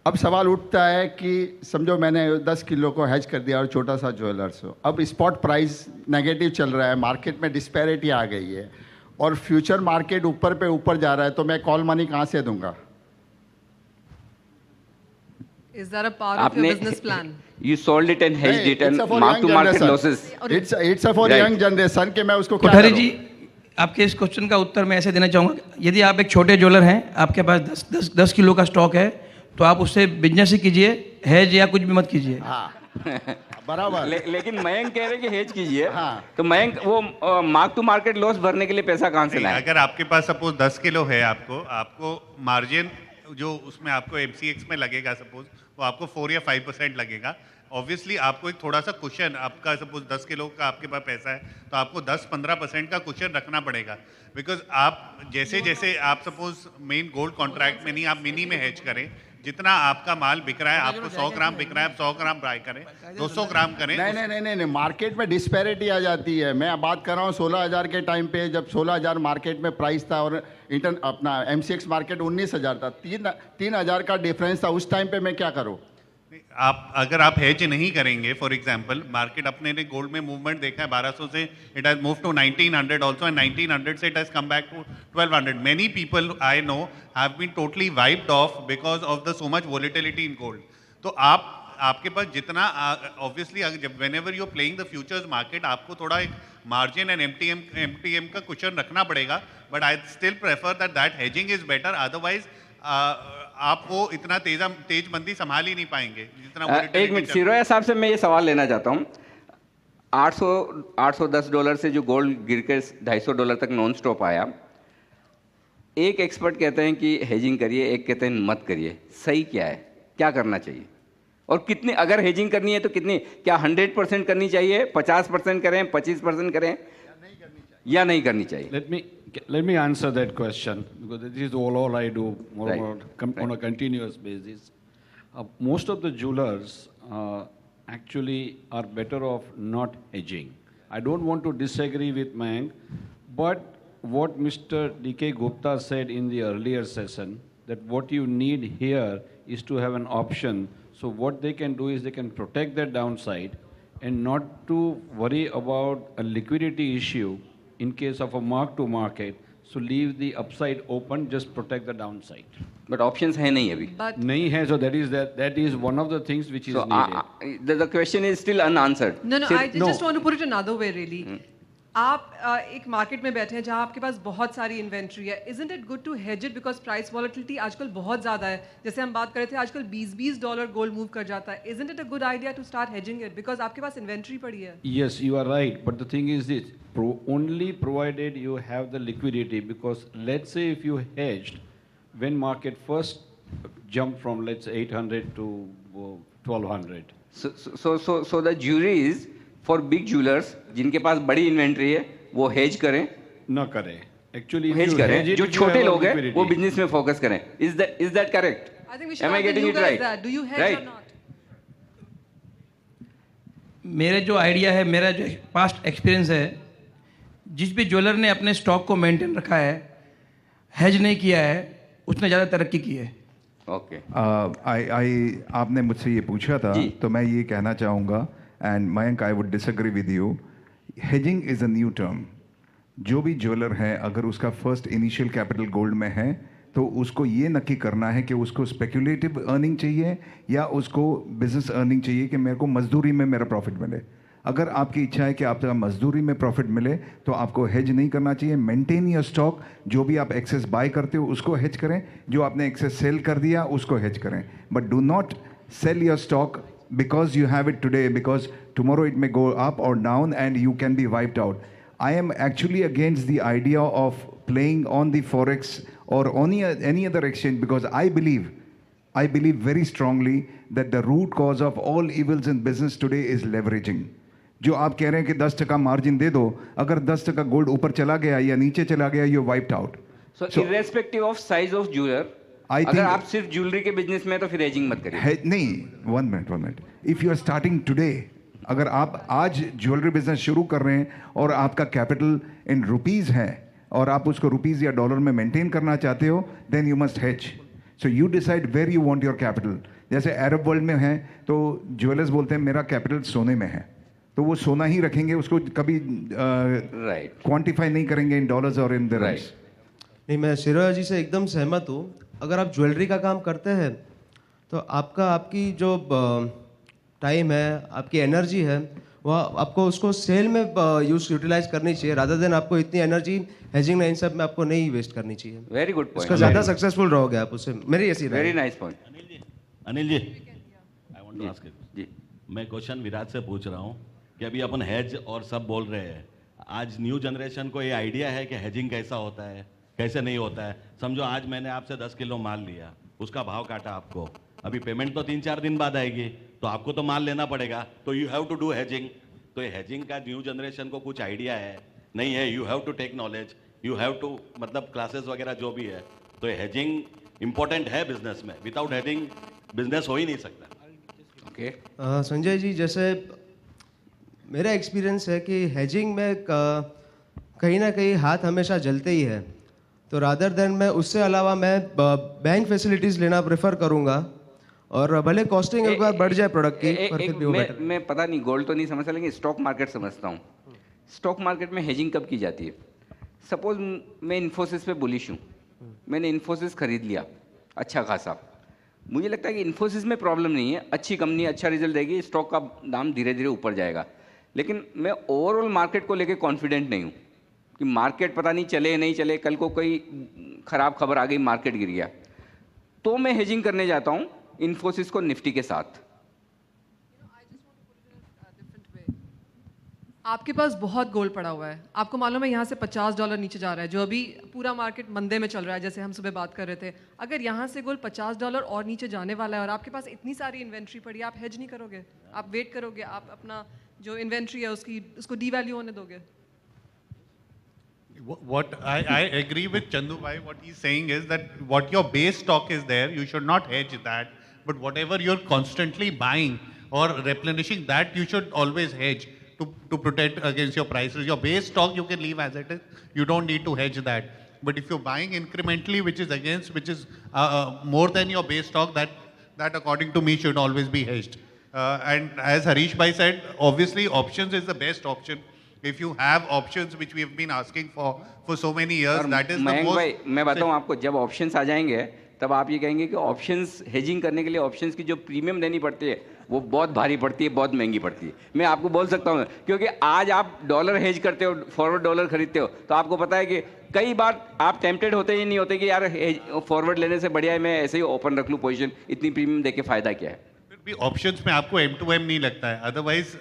अब सवाल उठता है कि समझो मैंने 10 किलो को हेज कर दिया और छोटा सा ज्वेलर्स हो, अब स्पॉट प्राइस नेगेटिव चल रहा है, मार्केट में डिस्पैरिटी आ गई है और फ्यूचर मार्केट ऊपर पे ऊपर जा रहा है, तो मैं कॉल मनी कहाँ से दूंगा? Is that a part of your business plan? You sold it and hedged it and It's for mark young to market generation. losses. It's for Right. young generation कि मैं उसको क्या कोठारी करूं? जी, आपके इस क्वेश्चन का उत्तर मैं ऐसे देना चाहूँगा, यदि आप एक छोटे ज्वेलर हैं, आपके पास 10 किलो का स्टॉक है, तो आप उससे बिजनेस ही कीजिए, हेज या कुछ भी मत कीजिए। बराबर। लेकिन मयंक कह रहे कि हेज कीजिए। हाँ। तो मयंक वो मार्क टू मार्केट लॉस भरने के लिए पैसा कहाँ से लाए? अगर आपके पास सपोज 10 किलो है, आपको मार्जिन जो उसमें आपको MCX में लगेगा, सपोज वो आपको 4 या 5% लगेगा। ऑब्वियसली आपको एक थोड़ा सा कुशन, आपका सपोज 10 किलो का आपके पास पैसा है तो आपको 10-15% का कुशन रखना पड़ेगा, बिकॉज आप जैसे जैसे आप सपोज मेन गोल्ड कॉन्ट्रैक्ट में नहीं, आप मिनी में हेज करें, जितना आपका माल बिक रहा है, आपको 100 ग्राम बिक रहा है, आप 100 ग्राम बाय करें, 200 ग्राम करें। नहीं, मार्केट में डिस्पैरिटी आ जाती है। मैं बात कर रहा हूँ 16,000 के टाइम पे, जब 16,000 मार्केट में प्राइस था और अपना MCX मार्केट 19,000 था, 3,000 का डिफरेंस था। उस टाइम पे मैं क्या करूँ? अगर आप हेज नहीं करेंगे, फॉर एग्जांपल मार्केट अपने ने गोल्ड में मूवमेंट देखा है 1200 से it has move to 1900 also and 1900 से it has come back to 1200. Many people I know have been totally wiped off because of the so much volatility in gold. तो आपके पास जितना ऑब्वियसली जब whenever you are playing the futures market, आपको थोड़ा एक margin and MTM का cushion रखना पड़ेगा, but I still prefer that hedging is better. Otherwise आप वो इतना तेज मंदी संभाल ही नहीं पाएंगे जितना। एक मिनट, सिरोया साहब से मैं ये सवाल लेना चाहता हूँ। $810 से जो गोल्ड गिर के $250 तक नॉन स्टॉप आया, एक एक्सपर्ट कहते हैं कि हेजिंग करिए, एक कहते हैं मत करिए, सही क्या है? क्या करना चाहिए और कितनी, अगर हेजिंग करनी है तो कितनी, क्या 100% करनी चाहिए, 50% करें, 25% करें या नहीं करनी चाहिए? Let me answer that question because this is all I do more Right. on a continuous basis. Most of the jewelers actually are better off not hedging. I don't want to disagree with Mayank, but what Mr. D.K. Gupta said in the earlier session, that what you need here is to have an option. So what they can do is they can protect their downside and not to worry about a liquidity issue in case of a mark to market. So leave the upside open, just protect the downside. But options है नहीं अभी. नहीं है, so that is one of the things which is needed. The question is still unanswered. No, I just want to put it another way really. आप एक market में बैठे हैं जहां आपके पास बहुत सारी इन्वेंट्री है, isn't it good to hedge it because price volatility आजकल बहुत ज़्यादा है, जैसे हम बात कर रहे थे आजकल $20 गोल्ड मूव कर जाता है, isn't it a good idea to start hedging it because आपके पास इन्वेंट्री पड़ी है? Yes, you are right, but the thing is this, only provided you have the liquidity, because let's say if you hedged when market first jumped from let's say 800 to 1200. So the jury is for big jewelers जिनके पास बड़ी inventory है वो hedge करें, न करें, actually hedge करें, जो छोटे लोग हैं वो बिजनेस में फोकस करें. Is that correct? I think we should Am I ask getting you it guys right? that. Do you hedge or not? मेरे जो आइडिया है, मेरा जो पास्ट एक्सपीरियंस है, जिस भी ज्वेलर ने अपने स्टॉक को मेंटेन रखा है, हेज नहीं किया है, उसने ज़्यादा तरक्की की है। ओके आपने मुझसे ये पूछा था, तो मैं ये कहना चाहूँगा, and Mayank I would disagree with you, hedging is a new term. जो भी ज्वेलर है, अगर उसका फर्स्ट इनिशियल कैपिटल गोल्ड में है, तो उसको ये नक्की करना है कि उसको स्पेकुलेटिव अर्निंग चाहिए या उसको बिजनेस अर्निंग चाहिए कि मेरे को मजदूरी में मेरा प्रॉफिट मिले। अगर आपकी इच्छा है कि आपका मजदूरी में प्रॉफिट मिले, तो आपको हेज नहीं करना चाहिए। मेंटेन योर स्टॉक, जो भी आप एक्सेस बाय करते हो उसको हेज करें, जो आपने एक्सेस सेल कर दिया उसको हेज करें, but do not sell your stock because you have it today, because tomorrow it may go up or down and you can be wiped out. I am actually against the idea of playing on the forex or on any other exchange, because I believe very strongly that the root cause of all evils in business today is leveraging. जो आप कह रहे हैं कि 10% margin they दो, अगर 10% gold ऊपर चला गया या नीचे चला गया, you're wiped out. So irrespective of size of jeweler, अगर आप सिर्फ ज्वेलरी के बिजनेस में, तो फिर हेजिंग मत करिए। नहीं, one minute, if you are starting today, अगर आप आज ज्वेलरी बिजनेस शुरू कर रहे हैं और आपका कैपिटल इन रुपीज है और आप उसको रुपीज या डॉलर में मेंटेन करना चाहते हो, then you must hedge. So you decide where you want your capital. जैसे अरब वर्ल्ड में है तो ज्वेलर्स बोलते हैं मेरा कैपिटल सोने में है, तो वो सोना ही रखेंगे, उसको कभी क्वांटिफाई नहीं करेंगे इन डॉलर्स और इन दिरहम्स। नहीं, मैं शिरोया जी से एकदम सहमत हूँ। अगर आप ज्वेलरी का काम करते हैं तो आपकी जो टाइम है, आपकी एनर्जी है, वह आपको उसको सेल में यूटिलाइज करनी चाहिए, रादर देन आपको इतनी एनर्जी हेजिंग इन सब में आपको नहीं वेस्ट करनी चाहिए। Very good point. उसका ज़्यादा सक्सेसफुल रहोगे आप उससे, मेरी ऐसी very nice point. Anil ji, I want to ask जी, मैं क्वेश्चन विराट से पूछ रहा हूँ कि अभी अपन हेज और सब बोल रहे हैं, आज न्यू जनरेशन को ये आइडिया है कि हेजिंग कैसा होता है, कैसे नहीं होता है। समझो आज मैंने आपसे 10 किलो माल लिया, उसका भाव काटा आपको, अभी पेमेंट तो 3-4 दिन बाद आएगी, तो आपको तो माल लेना पड़ेगा, तो you have to do hedging. तो ये हेजिंग का न्यू जनरेशन को कुछ आइडिया है नहीं है? You have to take knowledge, you have to, मतलब क्लासेस वगैरह जो भी है, तो ये हेजिंग इंपॉर्टेंट है बिजनेस में। विदाउट हेजिंग बिजनेस हो ही नहीं सकता। ओके संजय जी, जैसे मेरा एक्सपीरियंस है कि हेजिंग में कहीं ना कहीं हाथ हमेशा जलते ही है, तो रादर देन मैं उससे अलावा मैं बैंक फैसिलिटीज़ लेना प्रेफर करूंगा, और भले कॉस्टिंग एक बार बढ़ जाए प्रोडक्ट की, पर फिर भी वो बेटर। मैं पता नहीं गोल्ड तो नहीं समझता, लेकिन स्टॉक मार्केट समझता हूँ। स्टॉक मार्केट में हेजिंग कब की जाती है? सपोज मैं इन्फोसिस पे बुलिश हूँ, मैंने इन्फोसिस खरीद लिया अच्छा खासा, मुझे लगता है कि इन्फोसिस में प्रॉब्लम नहीं है, अच्छी कंपनी, अच्छा रिजल्ट देगी, स्टॉक का दाम धीरे धीरे ऊपर जाएगा, लेकिन मैं ओवरऑल मार्केट को लेकर कॉन्फिडेंट नहीं हूँ कि मार्केट पता नहीं चले नहीं चले, कल को कोई खराब खबर आ गई, मार्केट गिर गया, तो मैं हेजिंग करने जाता हूँ इन्फोसिस को निफ्टी के साथ। आपके पास बहुत गोल्ड पड़ा हुआ है, आपको मालूम है यहाँ से $50 नीचे जा रहा है, जो अभी पूरा मार्केट मंदे में चल रहा है, जैसे हम सुबह बात कर रहे थे। अगर यहाँ से गोल्ड $50 और नीचे जाने वाला है और आपके पास इतनी सारी इन्वेंट्री पड़ी है, आप हेज नहीं करोगे, आप वेट करोगे, आप अपना जो इन्वेंट्री है उसको डीवैल्यू होने दोगे? What I agree with Chandu bhai, what he's saying is that what your base stock is there, you should not hedge that, but whatever you're constantly buying or replenishing, that you should always hedge to protect against your prices. Your base stock you can leave as it is, you don't need to hedge that. But if you're buying incrementally, which is more than your base stock, that according to me should always be hedged. And as Harish bhai said, obviously options is the best option. If you have options, which we have been asking for so many years, that is the most. भाई मैं बताऊं आपको, जब options आ जाएंगे तब आप ये कहेंगे कि ऑप्शंस हेजिंग करने के लिए ऑप्शंस की जो प्रीमियम देनी पड़ती है वो बहुत भारी पड़ती है, बहुत महंगी पड़ती है। मैं आपको बोल सकता हूँ, क्योंकि आज आप डॉलर हेज करते हो, फॉरवर्ड डॉलर खरीदते हो, तो आपको पता है कि कई बार आप टेम्पटेड होते ही नहीं होते कि यार फॉरवर्ड लेने से बढ़िया है मैं ऐसे ही ओपन रख लूँ पोजीशन, इतनी प्रीमियम देके फायदा क्या है। ऑप्शंस में आपको M2M नहीं लगता है, अदरवाइज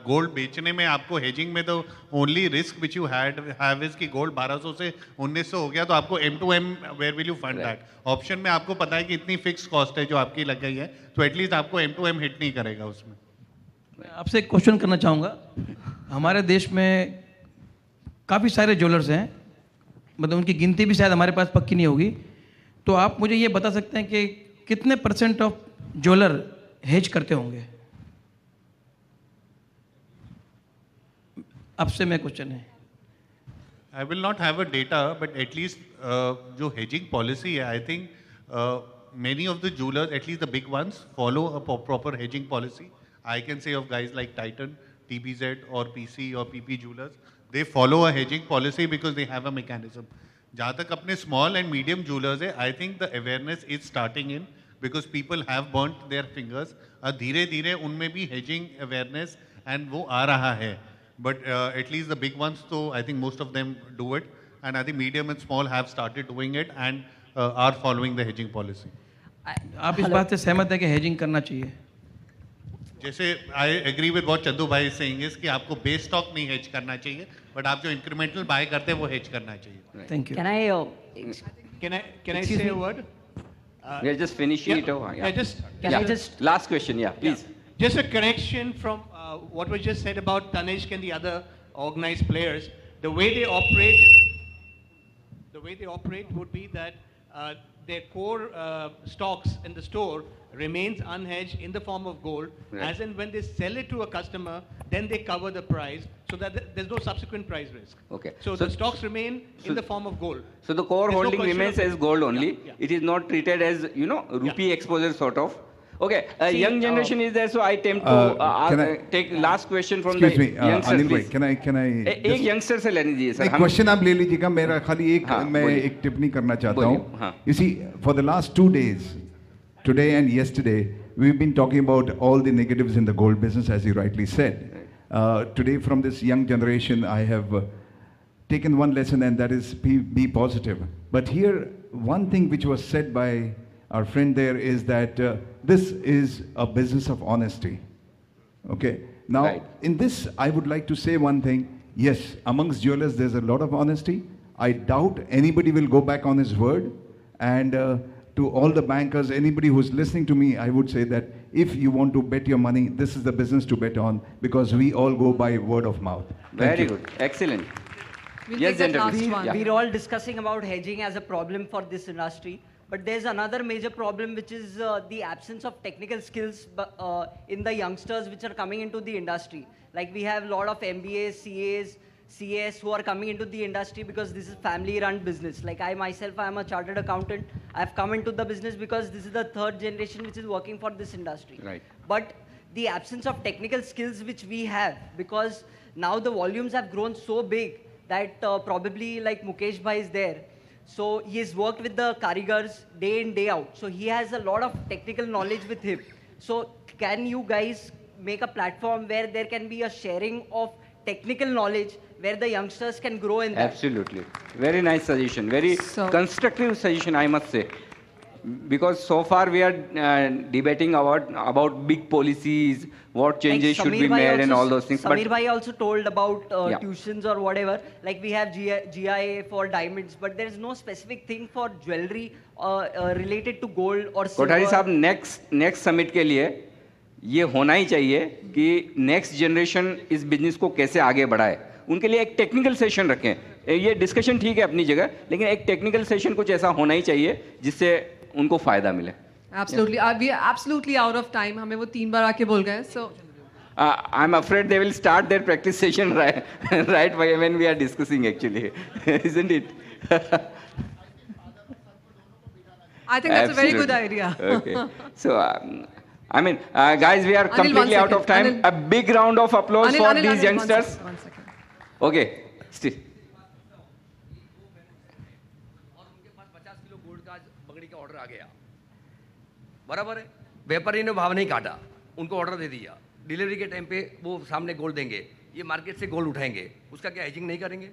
गोल्ड बेचने में आपको हेजिंग में तो only risk which you have is कि गोल्ड 1200 से 1900 हो गया, तो आपको M2M where will you fund that. Option में आपको पता है कि इतनी फिक्स कॉस्ट है जो आपकी लग गई है, तो एटलीस्ट आपको M2M हिट नहीं करेगा उसमें। मैं आपसे एक क्वेश्चन करना चाहूँगा। हमारे देश में काफ़ी सारे ज्वेलर्स हैं, मतलब उनकी गिनती भी शायद हमारे पास पक्की नहीं होगी, तो आप मुझे ये बता सकते हैं कि कितने % ऑफ ज्वेलर हेज करते होंगे? आपसे मैं क्वेश्चन है। I will not have a data, but at least जो hedging policy है, I think many of the jewelers, at least the big ones, follow a proper hedging policy. I can say of guys like Titan, TBZ or PC or PP jewelers, they follow a hedging policy because they have a mechanism. जहाँ तक अपने small and medium jewelers है, I think the awareness is starting in because people have burnt their fingers. धीरे धीरे उनमें भी hedging awareness and वो आ रहा है. But at least the big ones, so I think most of them do it, and I think medium and small have started doing it and are following the hedging policy. आप इस बात से सहमत है कि hedging करना चाहिए? जैसे I agree with what Chandu भाई is saying is कि आपको base stock नहीं hedge करना चाहिए, but आप जो incremental buy करते हैं वो hedge करना चाहिए. Thank you. Can I say a word? We're just finishing it over. Just last question, yeah, please. Just a correction from what was just said about Tanishq and the other organized players. The way they operate would be that their core stocks in the store remains unhedged in the form of gold. Right. As in when they sell it to a customer, then they cover the price so that there's no subsequent price risk. Okay. So the stocks remain in the form of gold. So the core There's no holding question remains of- as gold only. Yeah. It is not treated as, rupee exposure sort of. Okay, See, young generation is there, so I attempt can to I- take last question from Excuse the me, youngsters, Anil bhai, please. can I एक youngster से लेने दीजिए sir. एक question आप ले लीजिएगा, मेरा खाली एक मैं बोलिए. एक टिप्पणी करना चाहता बोलिए, हूँ. हाँ. You see, for the last 2 days, today and yesterday, we've been talking about all the negatives in the gold business, as you rightly said. Today, from this young generation, I have taken one lesson, and that is be positive. But here, one thing which was said by our friend there is that this is a business of honesty. Okay. Now, in this, I would like to say one thing. Yes, amongst jewelers, there's a lot of honesty. I doubt anybody will go back on his word. And to all the bankers, anybody who's listening to me, I would say that if you want to bet your money, this is the business to bet on because we all go by word of mouth. Very good. Excellent. Yes, We're all discussing about hedging as a problem for this industry. But there's another major problem, which is the absence of technical skills in the youngsters which are coming into the industry. Like we have a lot of MBAs, CAs, CS who are coming into the industry because this is family-run business. Like I myself, I am a chartered accountant. I've come into the business because this is the third generation which is working for this industry. Right. But the absence of technical skills which we have, because now the volumes have grown so big that probably like Mukesh Bhai is there. So he has worked with the karigars day in, day out. So he has a lot of technical knowledge with him. So can you guys make a platform where there can be a sharing of technical knowledge where the youngsters can grow in that? Absolutely. Very nice suggestion. Very constructive suggestion, I must say. Because so far we are debating about big policies, what changes should be made and all those things. Samir Bhai also told about tuitions or whatever. Like we have GIA for diamonds, but there is no specific thing for jewelry related to gold or silver. Kothari साहब next summit के लिए ये होना ही चाहिए कि next generation इस business को कैसे आगे बढ़ाए. उनके लिए एक टेक्निकल सेशन रखें. ये डिस्कशन ठीक है अपनी जगह, लेकिन एक टेक्निकल सेशन कुछ ऐसा होना ही चाहिए जिससे उनको फायदा मिले. Absolutely. We are absolutely out of time. हमें वो 3 बार आके बोल गए. So I'm afraid they will start their practice session right when we are discussing actually, isn't it? I think that's a very good idea. Okay. So, I mean, guys, we are completely out of time. A big round of applause for these youngsters. One second. Okay. Steve. Order आ गया, बराबर है, व्यापारी ने भाव नहीं काटा, उनको ऑर्डर दे दिया, डिलीवरी के टाइम पे वो सामने गोल्ड देंगे, ये मार्केट से गोल्ड उठाएंगे, उसका क्या हेजिंग नहीं करेंगे?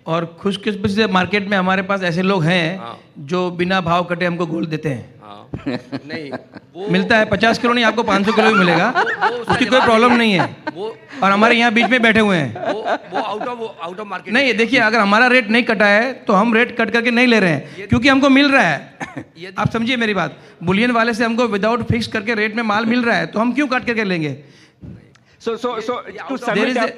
और खुशकिस्मती से मार्केट में हमारे पास ऐसे लोग हैं जो बिना भाव कटे हमको गोल्ड देते हैं. नहीं, मिलता है 50 किलो नहीं, आपको 500 किलो भी मिलेगा, उसकी कोई प्रॉब्लम नहीं है. और हमारे यहाँ बीच में बैठे हुए हैं. वो आउट ऑफ मार्केट नहीं, देखिए, अगर हमारा रेट नहीं कटा है तो हम रेट कट करके नहीं ले रहे हैं, क्योंकि हमको मिल रहा है. आप समझिए मेरी बात, बुलियन वाले से हमको विदाउट फिक्स करके रेट में माल मिल रहा है, तो हम क्यों काट करके लेंगे? So to sum it up,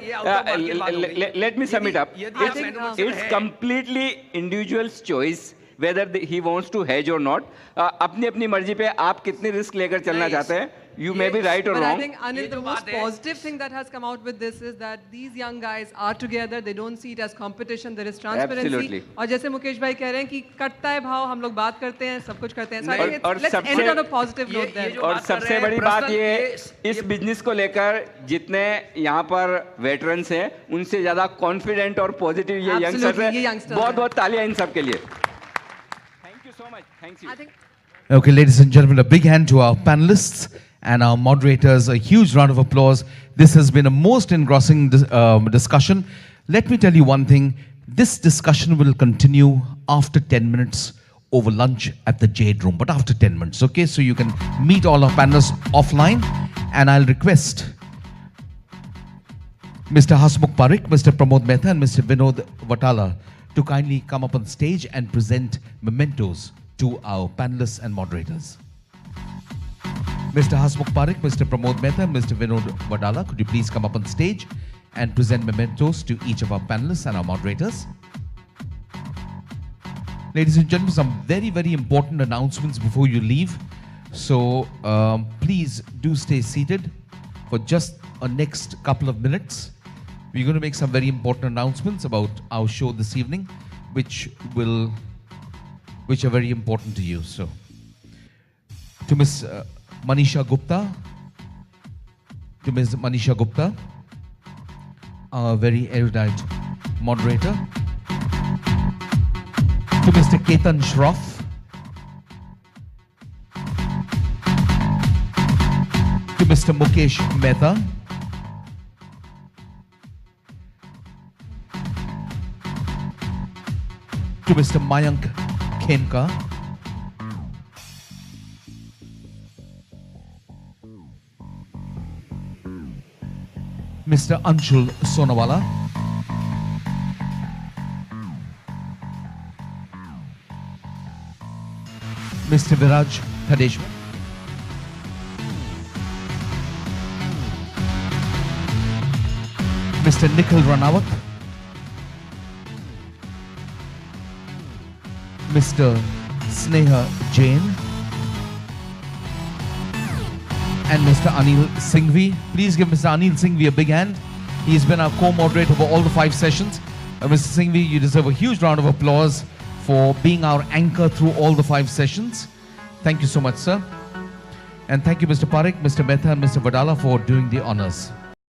let me sum it up. It's completely individual's choice whether he wants to hedge or not. अपनी अपनी मर्जी पे आप कितने रिस्क लेकर चलना चाहते हैं. You may be right or But wrong. I think, Anil, the most positive thing that has come out with this is that these young guys are together. They don't see it as competition. There is transparency. Absolutely. और जैसे मुकेश भाई कह रहे हैं कि कटता है भाव, हम लोग बात करते हैं, सब कुछ करते हैं. So I think और let's end it on a positive note there. और सबसे बड़ी बात ये इस बिजनेस को लेकर जितने यहाँ पर वेटरन्स हैं उनसे ज्यादा कॉन्फिडेंट और पॉजिटिव ये यंगस्टर्स हैं. बहुत बहुत तालियां इन सब के लिए. Thank you so much. Thank you. Okay, ladies and gentlemen, a big hand to our panelists and our moderators. A huge round of applause. This has been a most engrossing discussion. Let me tell you one thing. This discussion will continue after 10 minutes over lunch at the Jade Room, but after 10 minutes, okay? So you can meet all our panelists offline, and I'll request Mr. Hasmukh Parekh, Mr. Pramod Mehta, and Mr. Vinod Vatala to kindly come up on stage and present mementos to our panelists and moderators. Mr. Hasmukh Parekh, Mr. Pramod Mehta, and Mr. Vinod Vatala, could you please come up on stage and present mementos to each of our panelists and our moderators? Ladies and gentlemen, some very, very important announcements before you leave. So please do stay seated for just a next couple of minutes. We're going to make some very important announcements about our show this evening, which are very important to you. So, to Ms. Manisha Gupta, our very erudite moderator, to Mr. Ketan Shroff, to Mr. Mukesh Mehta, to Mr. Mayank Khemka, Mr. Anshul Sonawala, Mr. Viraj Thadeshwar, Mr. Nikhil Ranawat, Mr. Sneha Jain, and Mr. Anil Singhvi. Please give Mr. Anil Singhvi a big hand. He's been our co-moderator for all the 5 sessions. Mr. Singhvi, you deserve a huge round of applause for being our anchor through all the 5 sessions. Thank you so much, sir. And thank you, Mr. Parekh, Mr. Mehta, and Mr. Vatala for doing the honors.